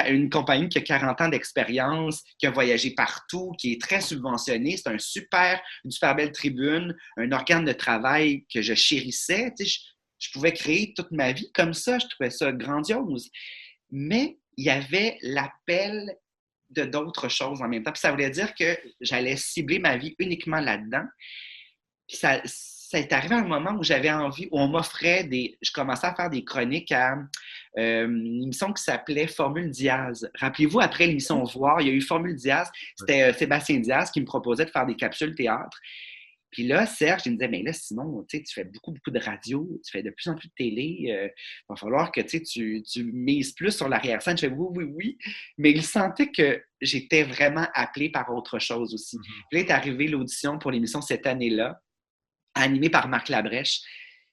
une compagnie qui a 40 ans d'expérience, qui a voyagé partout, qui est très subventionnée. C'est une super belle tribune, un organe de travail que je chérissais. Je pouvais créer toute ma vie comme ça. Je trouvais ça grandiose. Mais il y avait l'appel de d'autres choses en même temps. Puis ça voulait dire que j'allais cibler ma vie uniquement là-dedans. Puis ça est arrivé à un moment où j'avais envie, où on m'offrait je commençais à faire des chroniques à une émission qui s'appelait Formule Diaz. Rappelez-vous, après l'émission Voir, il y a eu Formule Diaz. C'était Sébastien Diaz qui me proposait de faire des capsules théâtre. Puis là, Serge, il me disait, mais là, Simon, tu fais beaucoup de radio, tu fais de plus en plus de télé, il va falloir que tu mises plus sur l'arrière-scène. Je fais oui. Mais il sentait que j'étais vraiment appelée par autre chose aussi. Puis là, est arrivée l'audition pour l'émission cette année-là, animée par Marc Labrèche.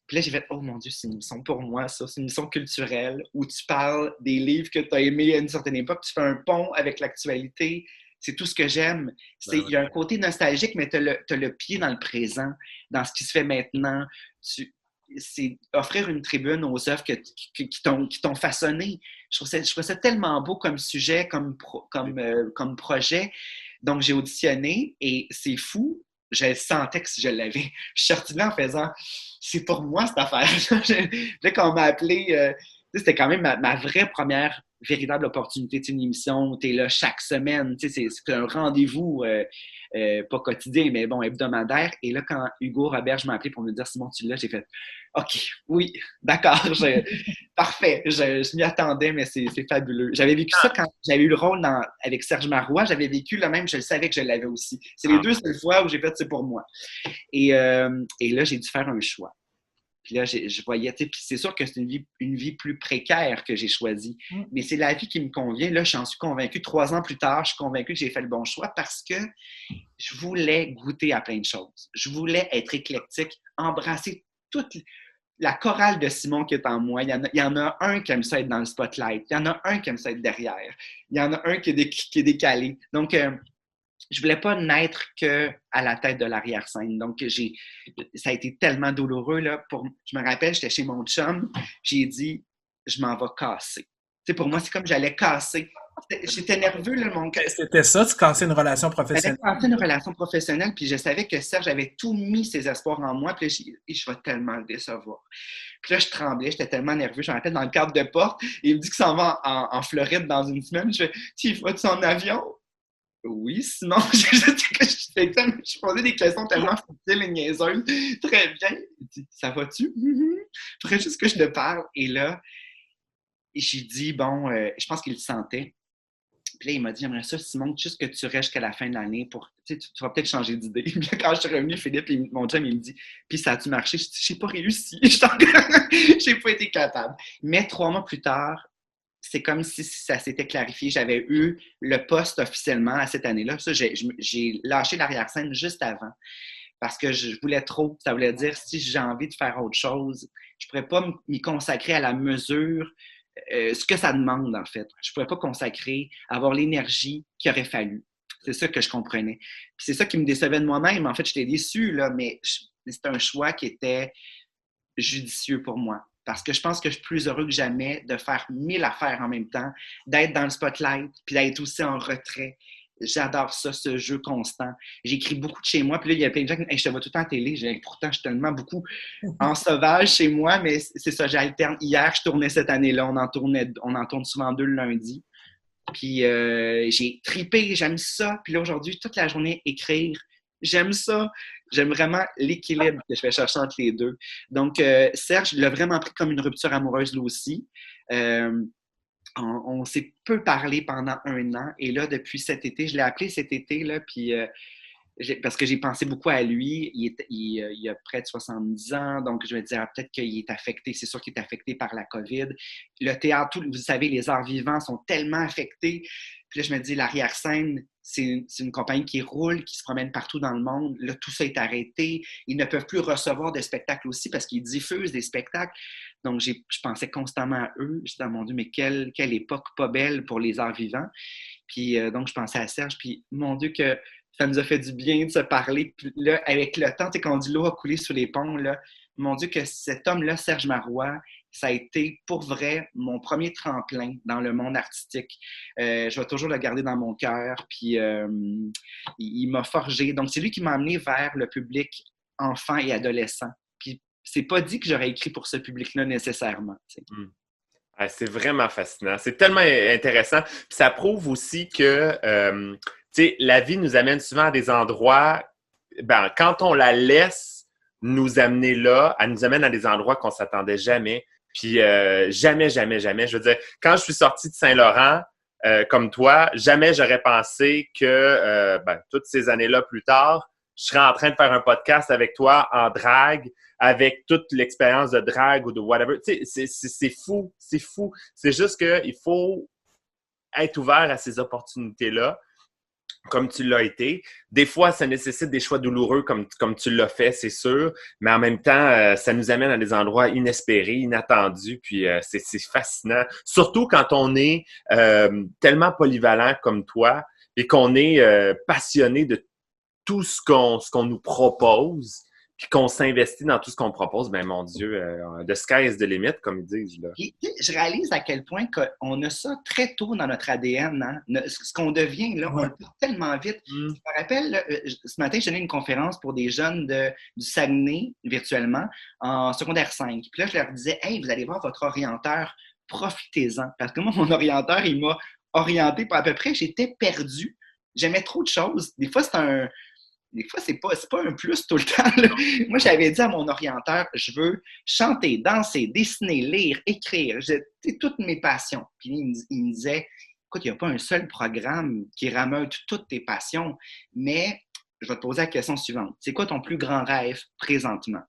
Puis là, j'ai fait, oh mon Dieu, c'est une émission pour moi, ça. C'est une émission culturelle où tu parles des livres que tu as aimés à une certaine époque, tu fais un pont avec l'actualité. C'est tout ce que j'aime. Il y a un côté nostalgique, mais tu as le pied dans le présent, dans ce qui se fait maintenant. C'est offrir une tribune aux œuvres qui t'ont façonné. Je trouve ça tellement beau comme sujet, comme projet. Donc, j'ai auditionné et c'est fou. Je sentais que si je l'avais. Je suis sortie de là en faisant « c'est pour moi cette affaire ». Là, quand on m'a appelé, c'était quand même ma vraie première véritable opportunité. Une émission où tu es là chaque semaine. C'est un rendez-vous, pas quotidien, mais bon, hebdomadaire. Et là, quand Hugo Roberge m'a appelé pour me dire « Simon, tu l'as », j'ai fait « OK, oui, d'accord, parfait. » Je m'y attendais, mais c'est fabuleux. J'avais vécu ça quand j'avais eu le rôle avec Serge Marois. J'avais vécu le même, je le savais que je l'avais aussi. C'est les deux seules fois où j'ai fait « c'est pour moi ». Et là, j'ai dû faire un choix. Puis là, je voyais, puis c'est sûr que c'est une vie plus précaire que j'ai choisie. Mais c'est la vie qui me convient. Là, j'en suis convaincue. 3 ans plus tard, je suis convaincue que j'ai fait le bon choix parce que je voulais goûter à plein de choses. Je voulais être éclectique, embrasser toute la chorale de Simon qui est en moi. Il y en a un qui aime ça être dans le spotlight. Il y en a un qui aime ça être derrière. Il y en a un qui est décalé. Donc, je voulais pas naître qu'à la tête de l'arrière-scène. Donc, ça a été tellement douloureux. Là, je me rappelle, j'étais chez mon chum, j'ai dit, je m'en vais casser. Pour moi, c'est comme j'allais casser J'étais nerveux, là, mon cœur. C'était ça, tu cassais une relation J'avais professionnelle. commencé une relation professionnelle, puis je savais que Serge avait tout mis ses espoirs en moi, puis là, je vais tellement le décevoir. Puis là, je tremblais, j'étais tellement nerveux. Je me rappelle dans le cadre de porte, il me dit qu'il s'en va en Floride dans une semaine. Je fais, tu vas-tu en avion? Oui, sinon, je posais des questions tellement futiles et niaiseuses. Très bien. Il dit, ça va-tu? Il faudrait juste que je te parle. Et là, j'ai dit, bon, je pense qu'il le sentait. Puis là, il m'a dit, j'aimerais ça, Simon, juste que tu restes jusqu'à la fin de l'année pour, tu vas peut-être changer d'idée. Puis là, quand je suis revenu, Philippe, mon chum, il me dit, puis ça a-tu marché? Je dis, j'ai pas réussi. J'ai pas été capable. Mais 3 mois plus tard, c'est comme si ça s'était clarifié. J'avais eu le poste officiellement à cette année-là. Ça, j'ai lâché l'arrière-scène juste avant parce que je voulais trop. Ça voulait dire, si j'ai envie de faire autre chose, je pourrais pas m'y consacrer à la mesure ce que ça demande, en fait. Je ne pourrais pas consacrer, avoir l'énergie qu'il aurait fallu. C'est ça que je comprenais. Puis c'est ça qui me décevait de moi-même. En fait, j'étais déçu, là, mais c'était un choix qui était judicieux pour moi. Parce que je pense que je suis plus heureux que jamais de faire 1000 affaires en même temps, d'être dans le spotlight, puis d'être aussi en retrait. J'adore ça, ce jeu constant. J'écris beaucoup de chez moi, puis là, il y a plein de gens qui me disent hey, je te vois tout le temps à télé. Pourtant, je suis tellement beaucoup en sauvage chez moi, mais c'est ça, j'alterne. Hier, je tournais cette année-là, on en tourne souvent 2 le lundi. Puis j'ai tripé, j'aime ça. Puis là, aujourd'hui, toute la journée, écrire, j'aime ça. J'aime vraiment l'équilibre que je vais chercher entre les deux. Donc, Serge l'a vraiment pris comme une rupture amoureuse, lui aussi. On s'est peu parlé pendant 1 an. Et là, depuis cet été, je l'ai appelé cet été, là, puis parce que j'ai pensé beaucoup à lui. Il a près de 70 ans, donc je me disais peut-être qu'il est affecté. C'est sûr qu'il est affecté par la COVID. Le théâtre, vous savez, les arts vivants sont tellement affectés. Puis là, je me dis, l'arrière-scène, c'est une compagnie qui roule, qui se promène partout dans le monde. Là, tout ça est arrêté. Ils ne peuvent plus recevoir de spectacles aussi parce qu'ils diffusent des spectacles. Donc, je pensais constamment à eux. Je disais, mon Dieu, mais quelle époque pas belle pour les arts vivants. Puis, donc, je pensais à Serge. Puis, mon Dieu, que ça nous a fait du bien de se parler. Puis là, avec le temps, quand on dit l'eau a coulé sous les ponts, là, mon Dieu, que cet homme-là, Serge Marois, ça a été pour vrai mon premier tremplin dans le monde artistique. Je vais toujours le garder dans mon cœur. Puis il m'a forgé. Donc, c'est lui qui m'a amené vers le public enfant et adolescent. Puis c'est pas dit que j'aurais écrit pour ce public-là nécessairement. Ah, c'est vraiment fascinant. C'est tellement intéressant. Puis ça prouve aussi que la vie nous amène souvent à des endroits, quand on la laisse nous amener là, elle nous amène à des endroits qu'on ne s'attendait jamais. Puis jamais, jamais, jamais. Je veux dire, quand je suis sorti de Saint-Laurent, comme toi, jamais j'aurais pensé que toutes ces années-là plus tard, je serais en train de faire un podcast avec toi en drague, avec toute l'expérience de drague ou de whatever. Tu sais, c'est fou, c'est fou. C'est juste qu'il faut être ouvert à ces opportunités-là, comme tu l'as été. Des fois, ça nécessite des choix douloureux comme tu l'as fait, c'est sûr, mais en même temps, ça nous amène à des endroits inespérés, inattendus, puis c'est fascinant. Surtout quand on est tellement polyvalent comme toi et qu'on est passionné de tout ce qu'on nous propose, puis qu'on s'investit dans tout ce qu'on propose, mon Dieu, the sky is the limit, comme ils disent. Là. Et, je réalise à quel point on a ça très tôt dans notre ADN. Hein? Ce qu'on devient, là, on le fait tellement vite. Je me rappelle, là, ce matin, je donnais une conférence pour des jeunes du Saguenay, virtuellement, en secondaire 5. Puis là, je leur disais, « Hey, vous allez voir votre orienteur, profitez-en. » Parce que moi, mon orienteur, il m'a orienté à peu près, j'étais perdu. J'aimais trop de choses. Des fois, c'est pas un plus tout le temps. Là. Moi, j'avais dit à mon orienteur, je veux chanter, danser, dessiner, lire, écrire. C'est toutes mes passions. Puis il me disait, écoute, il n'y a pas un seul programme qui rameute toutes tes passions, mais je vais te poser la question suivante. C'est quoi ton plus grand rêve présentement?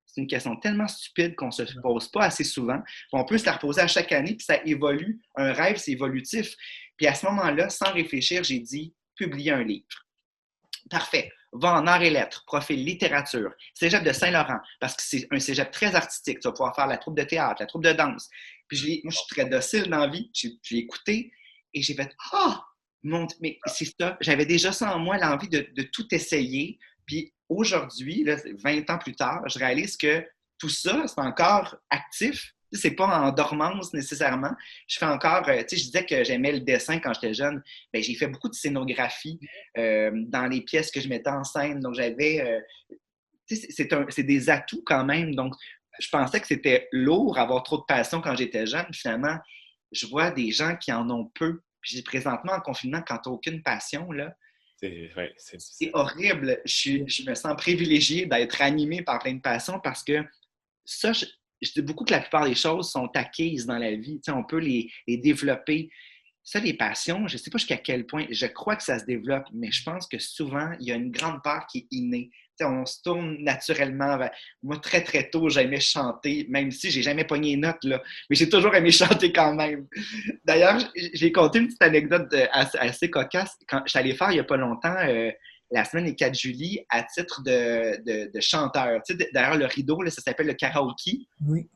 C'est une question tellement stupide qu'on ne se pose pas assez souvent. On peut se la reposer à chaque année, puis ça évolue. Un rêve, c'est évolutif. Puis à ce moment-là, sans réfléchir, j'ai dit, publier un livre. Parfait. Va en arts et lettres, profil littérature, cégep de Saint-Laurent, parce que c'est un cégep très artistique. Tu vas pouvoir faire la troupe de théâtre, la troupe de danse. Puis moi, je suis très docile dans la vie. Je l'ai écouté et j'ai fait « Ah! Mais c'est ça. » J'avais déjà ça en moi, l'envie de tout essayer. Puis aujourd'hui, là, 20 ans plus tard, je réalise que tout ça, c'est encore actif. C'est pas en dormance nécessairement. Je fais encore, tu sais, je disais que j'aimais le dessin quand j'étais jeune. Bien, j'ai fait beaucoup de scénographie dans les pièces que je mettais en scène. Donc, j'avais, tu sais, c'est des atouts quand même. Donc, je pensais que c'était lourd, avoir trop de passion quand j'étais jeune. Finalement, je vois des gens qui en ont peu. Puis présentement, en confinement, quand tu n'as aucune passion, là, c'est horrible. Je me sens privilégié d'être animé par plein de passion parce que ça, je dis beaucoup que la plupart des choses sont acquises dans la vie. Tu sais, on peut les développer. Ça, les passions, je ne sais pas jusqu'à quel point, je crois que ça se développe, mais je pense que souvent, il y a une grande part qui est innée. Tu sais, on se tourne naturellement vers... Moi, très, très tôt, j'aimais chanter, même si j'ai jamais pogné une note, là, mais j'ai toujours aimé chanter quand même. D'ailleurs, j'ai conté une petite anecdote assez cocasse. Quand je suis allé faire, il n'y a pas longtemps, la semaine des 4 juillet, à titre de chanteur. Tu sais, derrière le rideau, là, ça s'appelle le karaoké. Oui.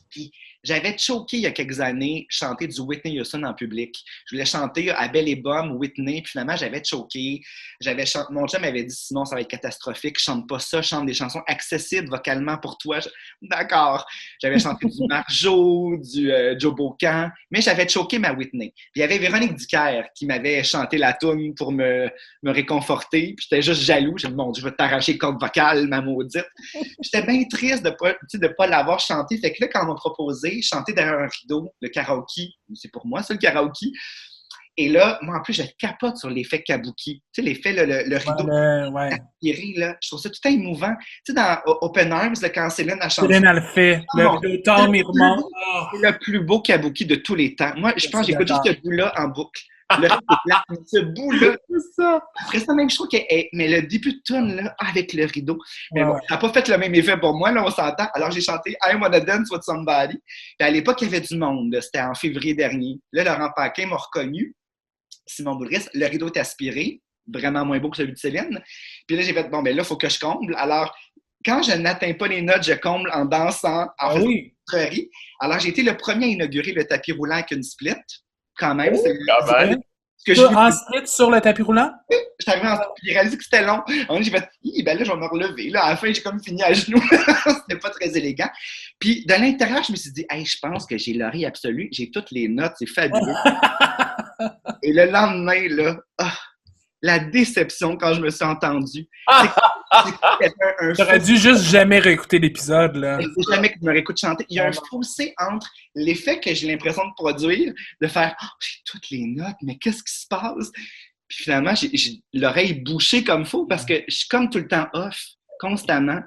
Puis j'avais choqué il y a quelques années, chanter du Whitney Houston en public. Je voulais chanter à Belle et Bomme, Whitney, puis finalement, j'avais choqué. Mon chum m'avait dit, sinon, ça va être catastrophique, chante pas ça, chante des chansons accessibles vocalement pour toi. D'accord. J'avais chanté du Marjo, du Joe Bocan, mais j'avais choqué ma Whitney. Puis il y avait Véronique Dicker qui m'avait chanté la toune pour me réconforter, puis j'étais juste jaloux. J'ai dit, mon Dieu, je vais t'arracher les cordes vocales, ma maudite. J'étais bien triste de pas l'avoir chanté. Fait que là, quand on m'a proposé chanter derrière un rideau, le karaoké, c'est pour moi ça le karaoké. Et là, moi en plus, je capote sur l'effet kabuki. Tu sais, l'effet, le rideau aspiré, là, je trouve ça tout à émouvant. Tu sais, dans Open Arms, là, quand Céline a chanté. Céline a le fait. Le rideau tombe, il remonte. C'est le plus beau kabuki de tous les temps. Moi, je pense que j'écoute juste ce bout-là en boucle. Le reste est plat, mais ce bout-là, c'est ça. Après ça, même, je trouve que mais le début de tune là, avec le rideau. Mais bon, ça n'a pas fait le même effet pour moi, là, on s'entend. Alors, j'ai chanté I Wanna Dance with Somebody. Puis à l'époque, il y avait du monde. Là. C'était en février dernier. Là, Laurent Paquin m'a reconnu. Simon Boulris, le rideau est aspiré. Vraiment moins beau que celui de Céline. Puis là, j'ai fait, bon, ben là, il faut que je comble. Alors, quand je n'atteins pas les notes, je comble en dansant, en faisant une sucrerie. Alors, j'ai été le premier à inaugurer le tapis roulant avec une split. Quand même, c'est en split sur le tapis roulant? Je suis arrivé en split, j'ai réalisé que c'était long. J'ai fait, ben là, je vais me relever. Là, à la fin, j'ai comme fini à genoux. C'était pas très élégant. Puis, de l'intérieur, je me suis dit, hey, je pense que j'ai l'oreille absolue. J'ai toutes les notes, c'est fabuleux. Et le lendemain, là, la déception quand je me suis entendu. J'aurais dû juste jamais réécouter l'épisode, là. Jamais que je me réécoute chanter. Il y a un fossé entre l'effet que j'ai l'impression de produire, de faire « j'ai toutes les notes, mais qu'est-ce qui se passe? » Puis finalement, j'ai l'oreille bouchée comme faux parce que je suis comme tout le temps off, constamment.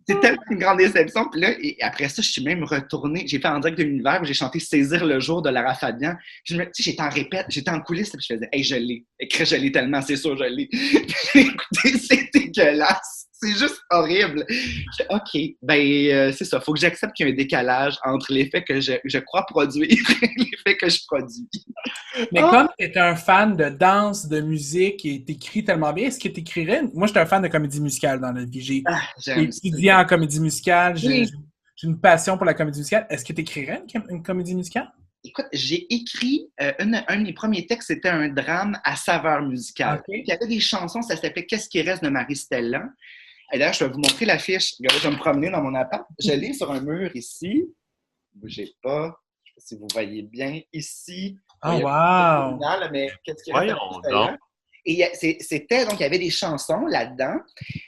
C'est tellement une grande déception. Puis là, et après ça, je suis même retournée. J'ai fait en direct de l'univers où j'ai chanté Saisir le jour de Lara Fabian. J'étais en répète, j'étais en coulisses, puis je faisais hey, je l'ai. Je l'ai tellement, c'est sûr, je l'ai. Écoutez, c'est dégueulasse. C'est juste horrible. OK, ben c'est ça. Il faut que j'accepte qu'il y a un décalage entre l'effet que je crois produire et l'effet que je produis. Mais comme tu es un fan de danse, de musique et t'écris tellement bien, est-ce que tu écrirais... Moi, je suis un fan de comédie musicale dans la vie. J'ai étudié en comédie musicale. J'ai une passion pour la comédie musicale. Est-ce que tu écrirais une comédie musicale? Écoute, j'ai écrit, un de mes premiers textes, c'était un drame à saveur musicale. Okay. Il y avait des chansons, ça s'appelait « Qu'est-ce qui reste de Marie-Stella ». Et d'ailleurs, je vais vous montrer l'affiche. Regardez, je vais me promener dans mon appart. Je l'ai sur un mur ici. Bougez pas. Je sais pas si vous voyez bien. Ici. Oh, wow! Mais qu'est-ce qui reste de Marie-Stella? Et c'était, donc, il y avait des chansons là-dedans.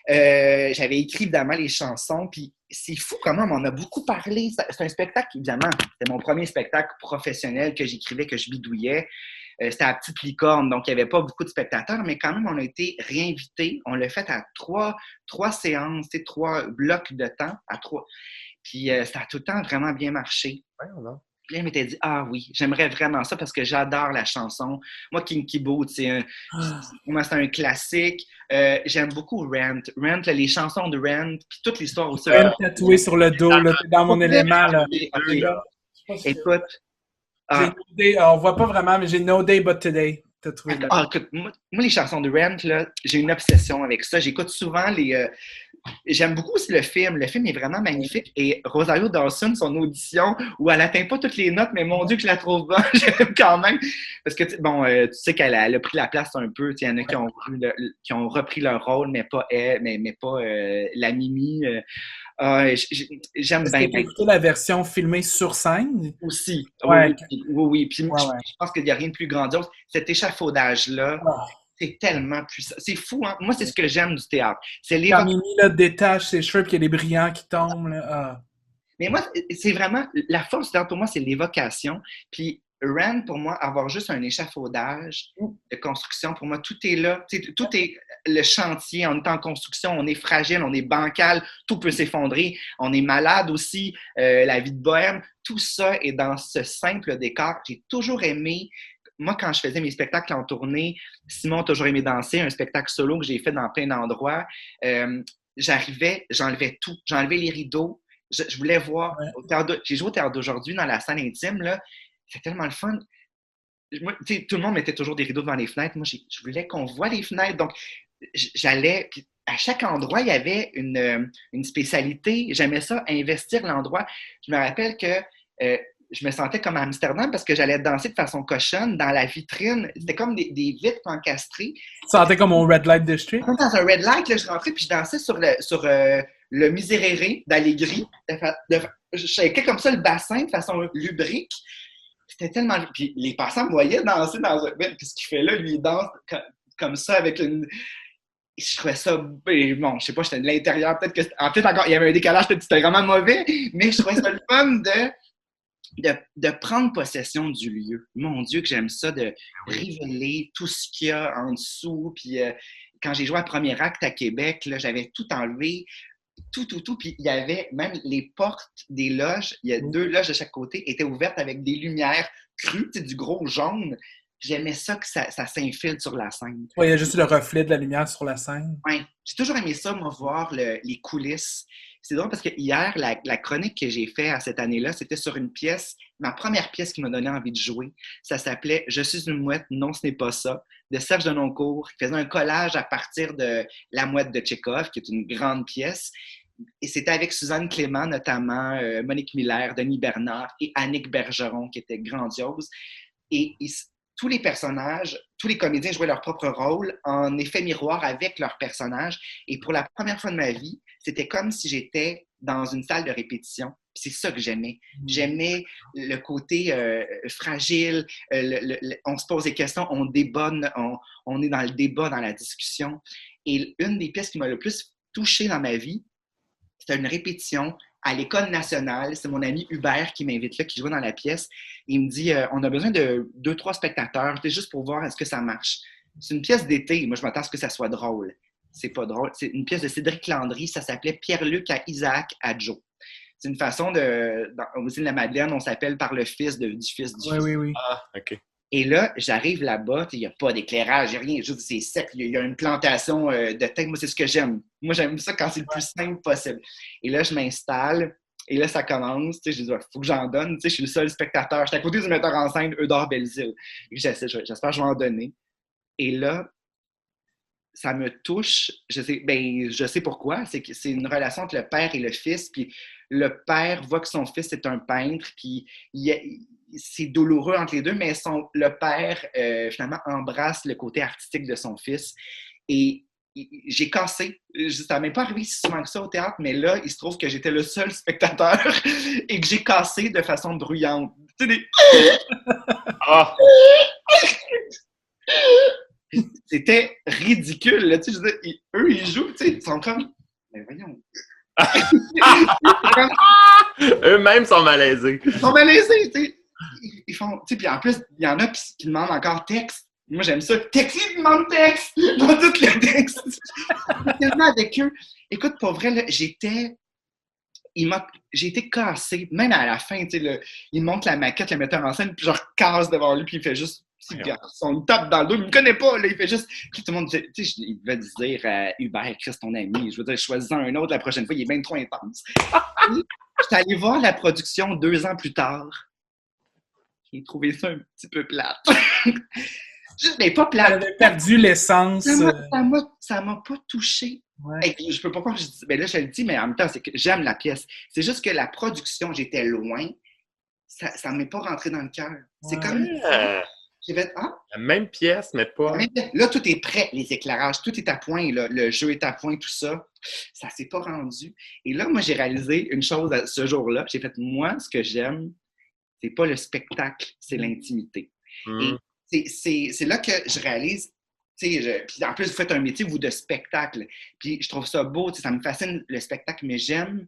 J'avais écrit, évidemment, les chansons. Puis c'est fou comment on en a beaucoup parlé. C'est un spectacle, évidemment. C'était mon premier spectacle professionnel que j'écrivais, que je bidouillais. C'était à Petite Licorne, donc il n'y avait pas beaucoup de spectateurs, mais quand même, on a été réinvités. On l'a fait à trois séances, 3 blocs de temps, à 3. Puis ça a tout le temps vraiment bien marché. Puis là, il m'était dit « Ah oui, j'aimerais vraiment ça parce que j'adore la chanson. » Moi, Kinky Boots, c'est un classique. J'aime beaucoup Rent. Rent, là, les chansons de Rent, puis toute l'histoire aussi. Rent tatoué sur le dos, là, t'es dans mon élément. Là. Okay. Écoute, on voit pas vraiment, mais j'ai No Day But Today. Écoute, moi, les chansons de Rent, là, j'ai une obsession avec ça. J'écoute souvent j'aime beaucoup aussi le film. Le film est vraiment magnifique. Et Rosario Dawson, son audition, où elle n'atteint pas toutes les notes, mais mon Dieu que je la trouve bonne, j'aime quand même. Parce que, tu sais qu'elle a pris la place un peu. Il y en a qui ont repris leur rôle, mais pas elle, mais pas la Mimi. J'aime Est-ce bien. que tu as écouté la version filmée sur scène? Aussi. Ouais. Oui. Puis Ouais. je pense qu'il n'y a rien de plus grandiose. Cet échafaudage-là, c'est tellement puissant. C'est fou, hein? Moi, c'est ce que j'aime du théâtre. C'est Quand Mimi là, détache ses cheveux et qu'il y a des brillants qui tombent. Là. Mais moi, c'est vraiment... La force du théâtre, pour moi, c'est l'évocation. Puis Rand, pour moi, avoir juste un échafaudage de construction, pour moi, tout est là. Tout est le chantier. On est en construction, on est fragile, on est bancal, tout peut s'effondrer. On est malade aussi, la vie de bohème. Tout ça est dans ce simple décor. J'ai toujours aimé... Moi, quand je faisais mes spectacles en tournée, Simon a toujours aimé danser, un spectacle solo que j'ai fait dans plein d'endroits. J'enlevais tout. J'enlevais les rideaux. Je voulais voir. J'ai joué au théâtre d'aujourd'hui dans la salle intime. Là. C'est tellement le fun. Moi, tout le monde mettait toujours des rideaux devant les fenêtres. Moi, je voulais qu'on voit les fenêtres. Donc, j'allais. À chaque endroit, il y avait une spécialité. J'aimais ça, investir l'endroit. Je me rappelle que je me sentais comme à Amsterdam parce que j'allais danser de façon cochonne dans la vitrine. C'était comme des vitres encastrées. Tu sentais comme au Red Light District? Dans un red light, là, je rentrais puis je dansais sur le Miserere d'Allegri. Je shakeais comme ça le bassin de façon lubrique. C'était tellement... Puis les passants me voyaient danser dans un... Qu'est-ce qu'il fait là? Lui, il danse comme ça avec une... Je trouvais ça... Bon, je sais pas, j'étais de l'intérieur. Peut-être encore, il y avait un décalage, peut-être que c'était vraiment mauvais, mais je trouvais ça le fun de prendre possession du lieu. Mon Dieu, que j'aime ça, de révéler tout ce qu'il y a en dessous. Puis quand j'ai joué à Premier Acte à Québec, là, j'avais tout enlevé, tout. Puis il y avait même les portes des loges, il y a 2 loges de chaque côté, étaient ouvertes avec des lumières crues, du gros jaune. J'aimais ça que ça s'infiltre sur la scène. Oui, il y a juste le reflet de la lumière sur la scène. Oui, j'ai toujours aimé ça, moi, voir les coulisses. C'est drôle parce que hier, la chronique que j'ai faite à cette année-là, c'était sur une pièce, ma première pièce qui m'a donné envie de jouer. Ça s'appelait « Je suis une mouette, non, ce n'est pas ça » de Serge Denoncourt, qui faisait un collage à partir de La mouette de Tchekhov, qui est une grande pièce. Et c'était avec Suzanne Clément, notamment, Monique Miller, Denis Bernard et Annick Bergeron, qui était grandiose. Et tous les personnages, tous les comédiens jouaient leur propre rôle en effet miroir avec leurs personnages. Et pour la première fois de ma vie, c'était comme si j'étais dans une salle de répétition. C'est ça que j'aimais. J'aimais le côté fragile, on se pose des questions, on débat, on est dans le débat, dans la discussion. Et une des pièces qui m'a le plus touchée dans ma vie, c'était une répétition à l'École nationale. C'est mon ami Hubert qui m'invite là, qui jouait dans la pièce. Il me dit on a besoin de 2-3 spectateurs, juste pour voir est-ce que ça marche. C'est une pièce d'été. Moi, je m'attends à ce que ça soit drôle. C'est pas drôle. C'est une pièce de Cédric Landry. Ça s'appelait Pierre-Luc à Isaac à Joe. C'est une façon au musée de la Madeleine, on s'appelle par le fils du fils du fils. Oui. Ah, OK. Et là, j'arrive là-bas, il n'y a pas d'éclairage, il n'y a rien, juste c'est sec, il y a une plantation de tête. Moi, c'est ce que j'aime. Moi, j'aime ça quand c'est le plus simple possible. Et là, je m'installe, et là, ça commence. Je dis, il faut que j'en donne. Je suis le seul spectateur. Je suis à côté du metteur en scène, Eudore Belzile. J'espère que je vais en donner. Et là, ça me touche. Je sais pourquoi. C'est que c'est une relation entre le père et le fils. Puis le père voit que son fils est un peintre, puis c'est douloureux entre les deux, mais le père, finalement, embrasse le côté artistique de son fils. Et j'ai cassé. Ça ne m'est pas arrivé si souvent que ça au théâtre, mais là, il se trouve que j'étais le seul spectateur et que j'ai cassé de façon bruyante. Tu sais, des... Ah! C'était ridicule. Là, tu sais, je veux dire, eux, ils jouent, tu sais, ils sont comme... Mais voyons... Eux-mêmes sont malaisés. Ils sont malaisés, tu sais. Ils font, tu sais, puis en plus, il y en a qui demandent encore texte. Moi, j'aime ça. Texte, ils demandent texte. Dans tout le texte. Tellement avec eux. Écoute, pour vrai, là, j'ai été cassé. Même à la fin, tu sais, il montre la maquette, le metteur en scène, puis je casse devant lui, puis il fait juste... On me tape dans le dos, il me connaît pas, là, il fait juste... Puis tout le monde, tu sais, il devait dire Hubert, Chris, ton ami, je veux dire, choisis un autre la prochaine fois, il est bien trop intense. J'étais allé voir la production 2 ans plus tard. J'ai trouvé ça un petit peu plate. Mais pas plate. Elle avait perdu l'essence. Ça m'a pas touché. Ouais. Et je peux pas croire que je dis... Ben là, je le dis, mais en même temps, c'est que j'aime la pièce. C'est juste que la production, j'étais loin. Ça ne m'est pas rentré dans le cœur. C'est comme... J'ai fait, ah, La même pièce, mais pas... là, tout est prêt, les éclairages, tout est à point, là, le jeu est à point, tout ça. Ça s'est pas rendu. Et là, moi, j'ai réalisé une chose ce jour-là. J'ai fait, moi, ce que j'aime, c'est pas le spectacle, c'est l'intimité. Mm. Et c'est là que je réalise, puis en plus, vous faites un métier, vous, de spectacle. Puis je trouve ça beau, ça me fascine le spectacle, mais j'aime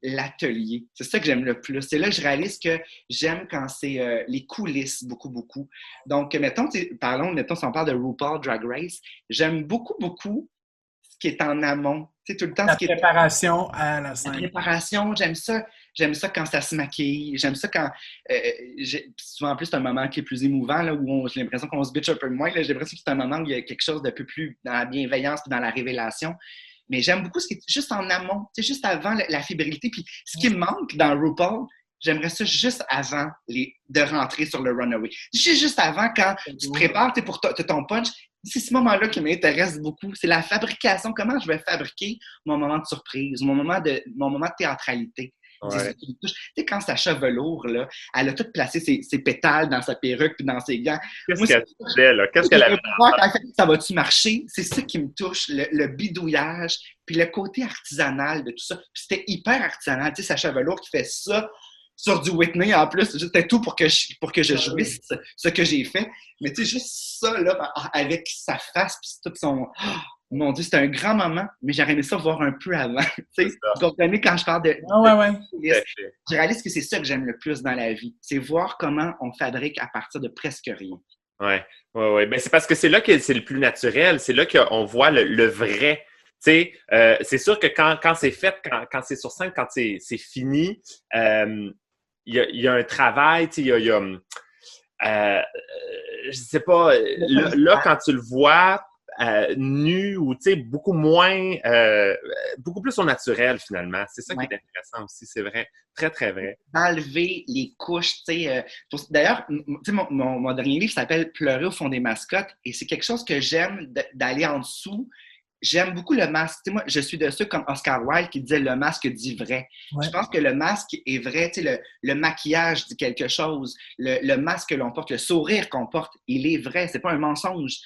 l'atelier. C'est ça que j'aime le plus. C'est là que je réalise que j'aime quand c'est les coulisses, beaucoup, beaucoup. Donc, mettons, si on parle de RuPaul Drag Race, j'aime beaucoup, beaucoup ce qui est en amont. Tu sais, tout le temps, La ce qui est... préparation à la scène. La préparation, j'aime ça. J'aime ça quand ça se maquille. J'aime ça quand... souvent, en plus, c'est un moment qui est plus émouvant, là, où j'ai l'impression qu'on se bitch un peu moins. Là. J'ai l'impression que c'est un moment où il y a quelque chose de peu plus dans la bienveillance et dans la révélation. Mais j'aime beaucoup ce qui est juste en amont, juste avant la fébrilité. Puis ce qui me manque dans RuPaul, j'aimerais ça juste avant de rentrer sur le runway. Juste avant, quand tu te prépares pour ton punch, c'est ce moment-là qui m'intéresse beaucoup. C'est la fabrication. Comment je vais fabriquer mon moment de surprise, mon moment de théâtralité. Ouais. C'est ça qui me touche. Tu sais, quand sa chevelure, là, elle a tout placé ses pétales dans sa perruque puis dans ses gants. Qu'est-ce qu'elle fait, là? Qu'est-ce qu'elle a fait? Ça va-tu marcher? C'est ça qui me touche, le bidouillage, puis le côté artisanal de tout ça. Puis c'était hyper artisanal. Tu sais, sa chevelure qui fait ça sur du Whitney en plus. C'était tout pour que je jouisse ce que j'ai fait. Mais tu sais, juste ça, là, avec sa face, puis tout son... Mon Dieu, c'était un grand moment, mais j'aurais aimé ça voir un peu avant. Vous comprenez quand je parle de... Je réalise que c'est ça que j'aime le plus dans la vie. C'est voir comment on fabrique à partir de presque rien. Oui. Ben, c'est parce que c'est là que c'est le plus naturel. C'est là qu'on voit le vrai. C'est sûr que quand c'est fait, quand c'est sur scène, quand c'est fini, il y a un travail, il y a je sais pas, là, quand tu le vois... nu ou beaucoup moins, beaucoup plus au naturel finalement. C'est ça qui est intéressant aussi, c'est vrai, très très vrai. Enlever les couches, d'ailleurs, mon dernier livre s'appelle Pleurer au fond des mascottes et c'est quelque chose que j'aime d'aller en dessous. J'aime beaucoup le masque. Moi, je suis de ceux comme Oscar Wilde qui disait le masque dit vrai. Ouais. Je pense que le masque est vrai. Le maquillage dit quelque chose. Le masque que l'on porte, le sourire qu'on porte, il est vrai. C'est pas un mensonge.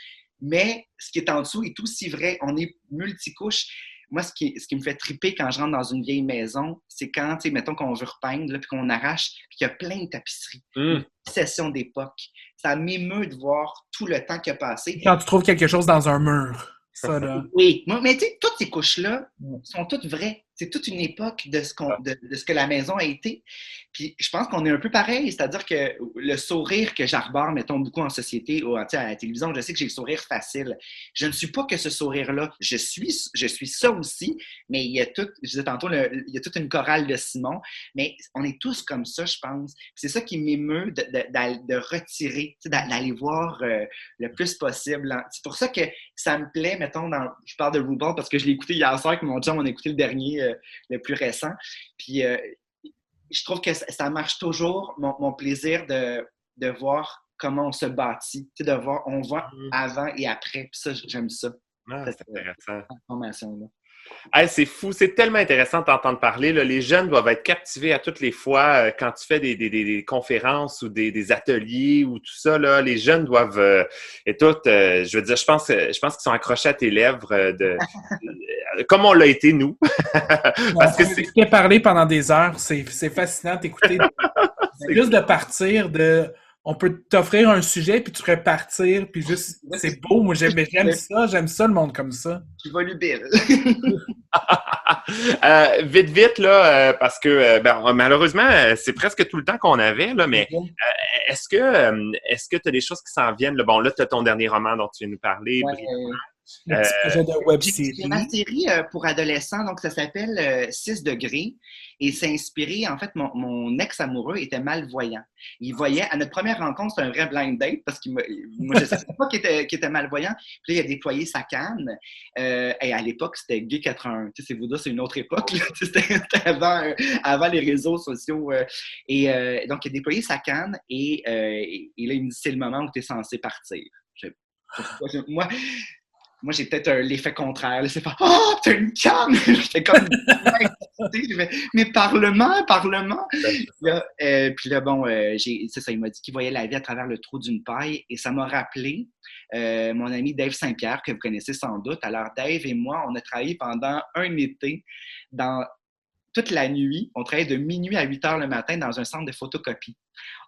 Mais ce qui est en dessous est aussi vrai. On est multicouche. Moi, ce qui me fait triper quand je rentre dans une vieille maison, c'est quand, mettons qu'on veut repeindre, là, puis qu'on arrache, puis qu'il y a plein de tapisseries. Une session d'époque. Ça m'émeut de voir tout le temps qui a passé. Quand tu trouves quelque chose dans un mur. Ça, là. Oui, mais tu sais, toutes ces couches-là sont toutes vraies. C'est toute une époque de ce que la maison a été. Puis je pense qu'on est un peu pareil, c'est-à-dire que le sourire que j'arbore, mettons, beaucoup en société ou à la télévision, je sais que j'ai le sourire facile. Je ne suis pas que ce sourire-là. Je suis ça aussi, mais il y a tout, je disais tantôt, il y a toute une chorale de Simon, mais on est tous comme ça, je pense. Puis c'est ça qui m'émeut de retirer, d'aller voir le plus possible. C'est pour ça que ça me plaît, mettons, je parle de RuPaul parce que je l'ai écouté hier soir avec mon chum, on a écouté le dernier, le plus récent. Puis je trouve que ça marche toujours, mon plaisir de voir comment on se bâtit, de voir, on voit avant et après. Puis ça, j'aime ça. C'est intéressant. Transformation-là. Hey, c'est fou, c'est tellement intéressant de t'entendre parler. Là. Les jeunes doivent être captivés à toutes les fois quand tu fais des conférences ou des ateliers ou tout ça. Là, les jeunes doivent... je veux dire, je pense qu'ils sont accrochés à tes lèvres comme on l'a été, nous. Parce que c'est parler pendant des heures, c'est fascinant d'écouter. Juste de partir de... On peut t'offrir un sujet, puis tu ferais partir, puis juste, c'est beau. Moi, j'aime ça, le monde comme ça. Tu volubile. Vite, là, parce que malheureusement, c'est presque tout le temps qu'on avait, là, mais est-ce que tu as des choses qui s'en viennent? Là? Bon, là, tu as ton dernier roman dont tu viens nous parler. Ouais. Le petit projet de web série. C'est ma série pour adolescents, donc ça s'appelle 6 degrés et c'est inspiré, en fait, mon ex-amoureux était malvoyant. Il voyait, à notre première rencontre, c'était un vrai blind date parce que moi, je ne savais pas qu'il était malvoyant. Puis là, il a déployé sa canne et à l'époque, c'était Gay 81. Tu sais, c'est une autre époque. C'était avant les réseaux sociaux. Et donc, il a déployé sa canne et là, il me dit, c'est le moment où tu es censé partir. Moi... moi, j'ai peut-être l'effet contraire. Là, c'est pas « Oh, t'as une canne! » J'étais comme « Mais Parlement! » Puis là, bon, c'est ça, il m'a dit qu'il voyait la vie à travers le trou d'une paille et ça m'a rappelé mon ami Dave Saint-Pierre, que vous connaissez sans doute. Alors, Dave et moi, on a travaillé pendant un été dans toute la nuit. On travaillait de minuit à 8 heures le matin dans un centre de photocopie.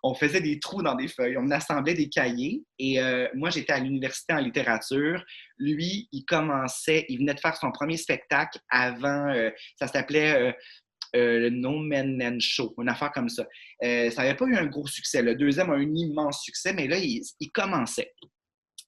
On faisait des trous dans des feuilles, on assemblait des cahiers et moi, j'étais à l'université en littérature. Lui, il venait de faire son premier spectacle avant, ça s'appelait le No Men Show, une affaire comme ça. Ça n'avait pas eu un gros succès. Le deuxième a eu un immense succès, mais là, il commençait.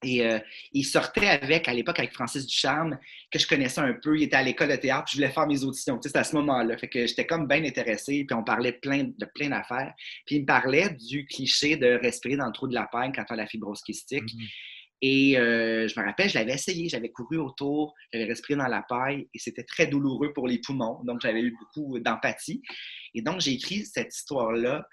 Et il sortait à l'époque, avec Francis Ducharme, que je connaissais un peu. Il était à l'école de théâtre, puis je voulais faire mes auditions. Tu sais, c'était à ce moment-là. Fait que j'étais comme bien intéressée, puis on parlait de plein d'affaires. Puis il me parlait du cliché de respirer dans le trou de la paille quand on a la fibrose kystique. Et je me rappelle, je l'avais essayé, j'avais couru autour, j'avais respiré dans la paille, et c'était très douloureux pour les poumons. Donc, j'avais eu beaucoup d'empathie. Et donc, j'ai écrit cette histoire-là.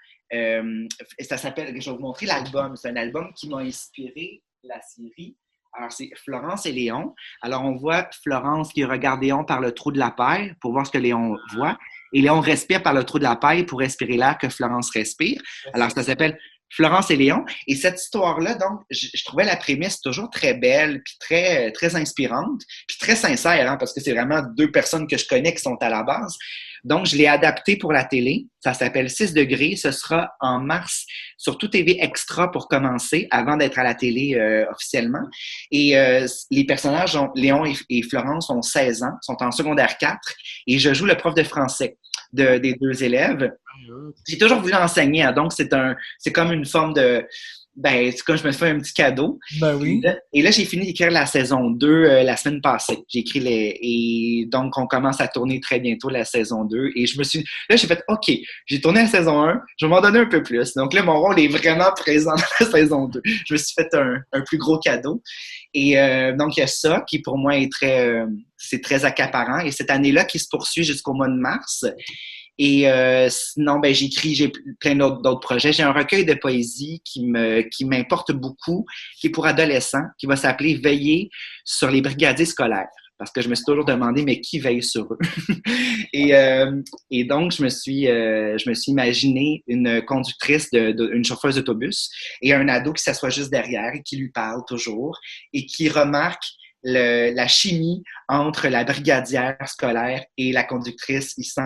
Ça s'appelle, je vais vous montrer l'album. C'est un album qui m'a inspiré la série. Alors, c'est Florence et Léon. Alors, on voit Florence qui regarde Léon par le trou de la paille pour voir ce que Léon voit. Et Léon respire par le trou de la paille pour respirer l'air que Florence respire. Alors, ça s'appelle Florence et Léon. Et cette histoire-là, donc, je trouvais la prémisse toujours très belle, puis très, très inspirante, puis très sincère, hein, parce que c'est vraiment deux personnes que je connais qui sont à la base. Donc, je l'ai adapté pour la télé. Ça s'appelle 6 degrés. Ce sera en mars sur Tout TV Extra pour commencer, avant d'être à la télé officiellement. Et les personnages, Léon et Florence, ont 16 ans, sont en secondaire 4, et je joue le prof de français des deux élèves. J'ai toujours voulu enseigner, hein, donc c'est comme une forme de... c'est comme je me fais un petit cadeau. Ben oui. Et là, j'ai fini d'écrire la saison 2 la semaine passée. J'ai écrit et donc, on commence à tourner très bientôt la saison 2. Et là, j'ai fait, OK, j'ai tourné la saison 1, je vais m'en donner un peu plus. Donc là, mon rôle est vraiment présent dans la saison 2. Je me suis fait un plus gros cadeau. Et donc, il y a ça qui, pour moi, c'est très accaparant. Et cette année-là, qui se poursuit jusqu'au mois de mars. Et sinon, j'ai plein d'autres projets. J'ai un recueil de poésie qui m'importe beaucoup, qui est pour adolescents, qui va s'appeler « Veiller sur les brigadiers scolaires ». Parce que je me suis toujours demandé, mais qui veille sur eux? Et donc, je me suis imaginé une conductrice, une chauffeuse d'autobus et un ado qui s'assoit juste derrière et qui lui parle toujours et qui remarque la chimie entre la brigadière scolaire et la conductrice. Il sent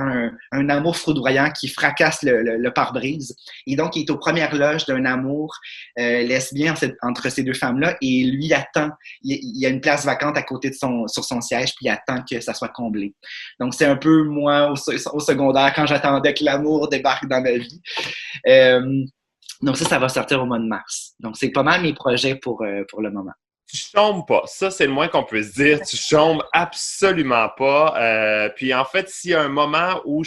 un amour foudroyant qui fracasse le pare-brise. Et donc, il est aux premières loges d'un amour lesbien entre ces deux femmes-là. Et lui attend. Il y a une place vacante à côté sur son siège, puis il attend que ça soit comblé. Donc, c'est un peu moi au secondaire quand j'attendais que l'amour débarque dans ma vie. Donc, ça va sortir au mois de mars. Donc, c'est pas mal mes projets pour le moment. Tu chômes pas. Ça, c'est le moins qu'on peut se dire. Tu chômes absolument pas. Puis en fait, s'il y a un moment où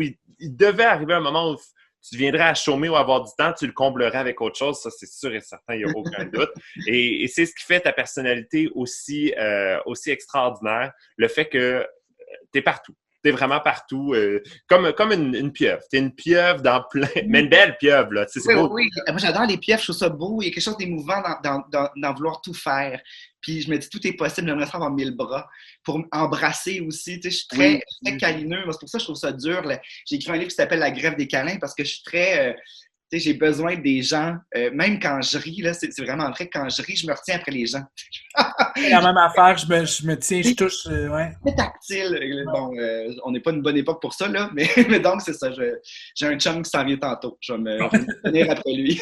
il devait arriver un moment où tu viendrais à chômer ou avoir du temps, tu le comblerais avec autre chose. Ça, c'est sûr et certain, il n'y a aucun doute. Et c'est ce qui fait ta personnalité aussi extraordinaire. Le fait que tu es partout. T'es vraiment partout, comme une pieuvre. T'es une pieuvre dans plein... Mais une belle pieuvre, là. C'est beau. Oui, moi j'adore les pieuvres, je trouve ça beau. Il y a quelque chose d'émouvant dans vouloir tout faire. Puis je me dis, tout est possible, j'aimerais avoir 1000 bras pour embrasser aussi. Tu sais, je suis très câlineux. C'est pour ça que je trouve ça dur. Là. J'ai écrit un livre qui s'appelle La grève des câlins parce que je suis très... tu sais, j'ai besoin des gens, même quand je ris, là, c'est vraiment vrai, quand je ris, je me retiens après les gens. C'est la même affaire, je me tiens, je touche, ouais. C'est tactile. Bon, on n'est pas une bonne époque pour ça, là, mais donc, c'est ça. J'ai un chum qui s'en vient tantôt. Je vais me tenir après lui.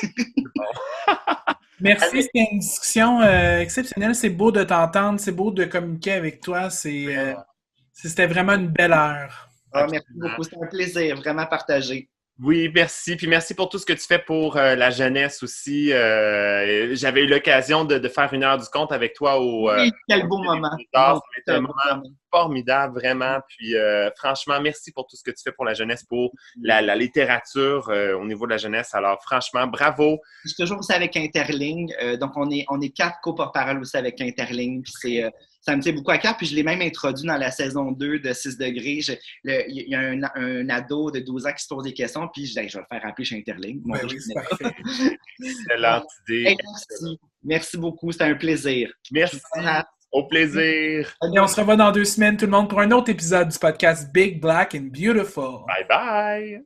Merci, c'était une discussion exceptionnelle. C'est beau de t'entendre, c'est beau de communiquer avec toi. C'était vraiment une belle heure. Merci beaucoup, c'était un plaisir, vraiment partagé. Oui, merci. Puis merci pour tout ce que tu fais pour la jeunesse aussi. J'avais eu l'occasion de faire une heure du conte avec toi oui, quel beau moment. C'était un moment formidable, vraiment. Puis franchement, merci pour tout ce que tu fais pour la jeunesse, pour la littérature au niveau de la jeunesse. Alors franchement, bravo. Je suis toujours aussi avec Interligne. Donc, on est 4 co-porte-parole aussi avec Interligne. Puis ça me tient beaucoup à cœur. Puis je l'ai même introduit dans la saison 2 de 6 degrés. Il y a un ado de 12 ans qui se pose des questions. Puis je vais le faire appeler chez Interligne. Oui, c'est parfait. Excellente idée. Merci. Merci beaucoup. C'était un plaisir. Merci. Au plaisir. Et on se revoit dans 2 semaines, tout le monde, pour un autre épisode du podcast Big, Black and Beautiful. Bye bye.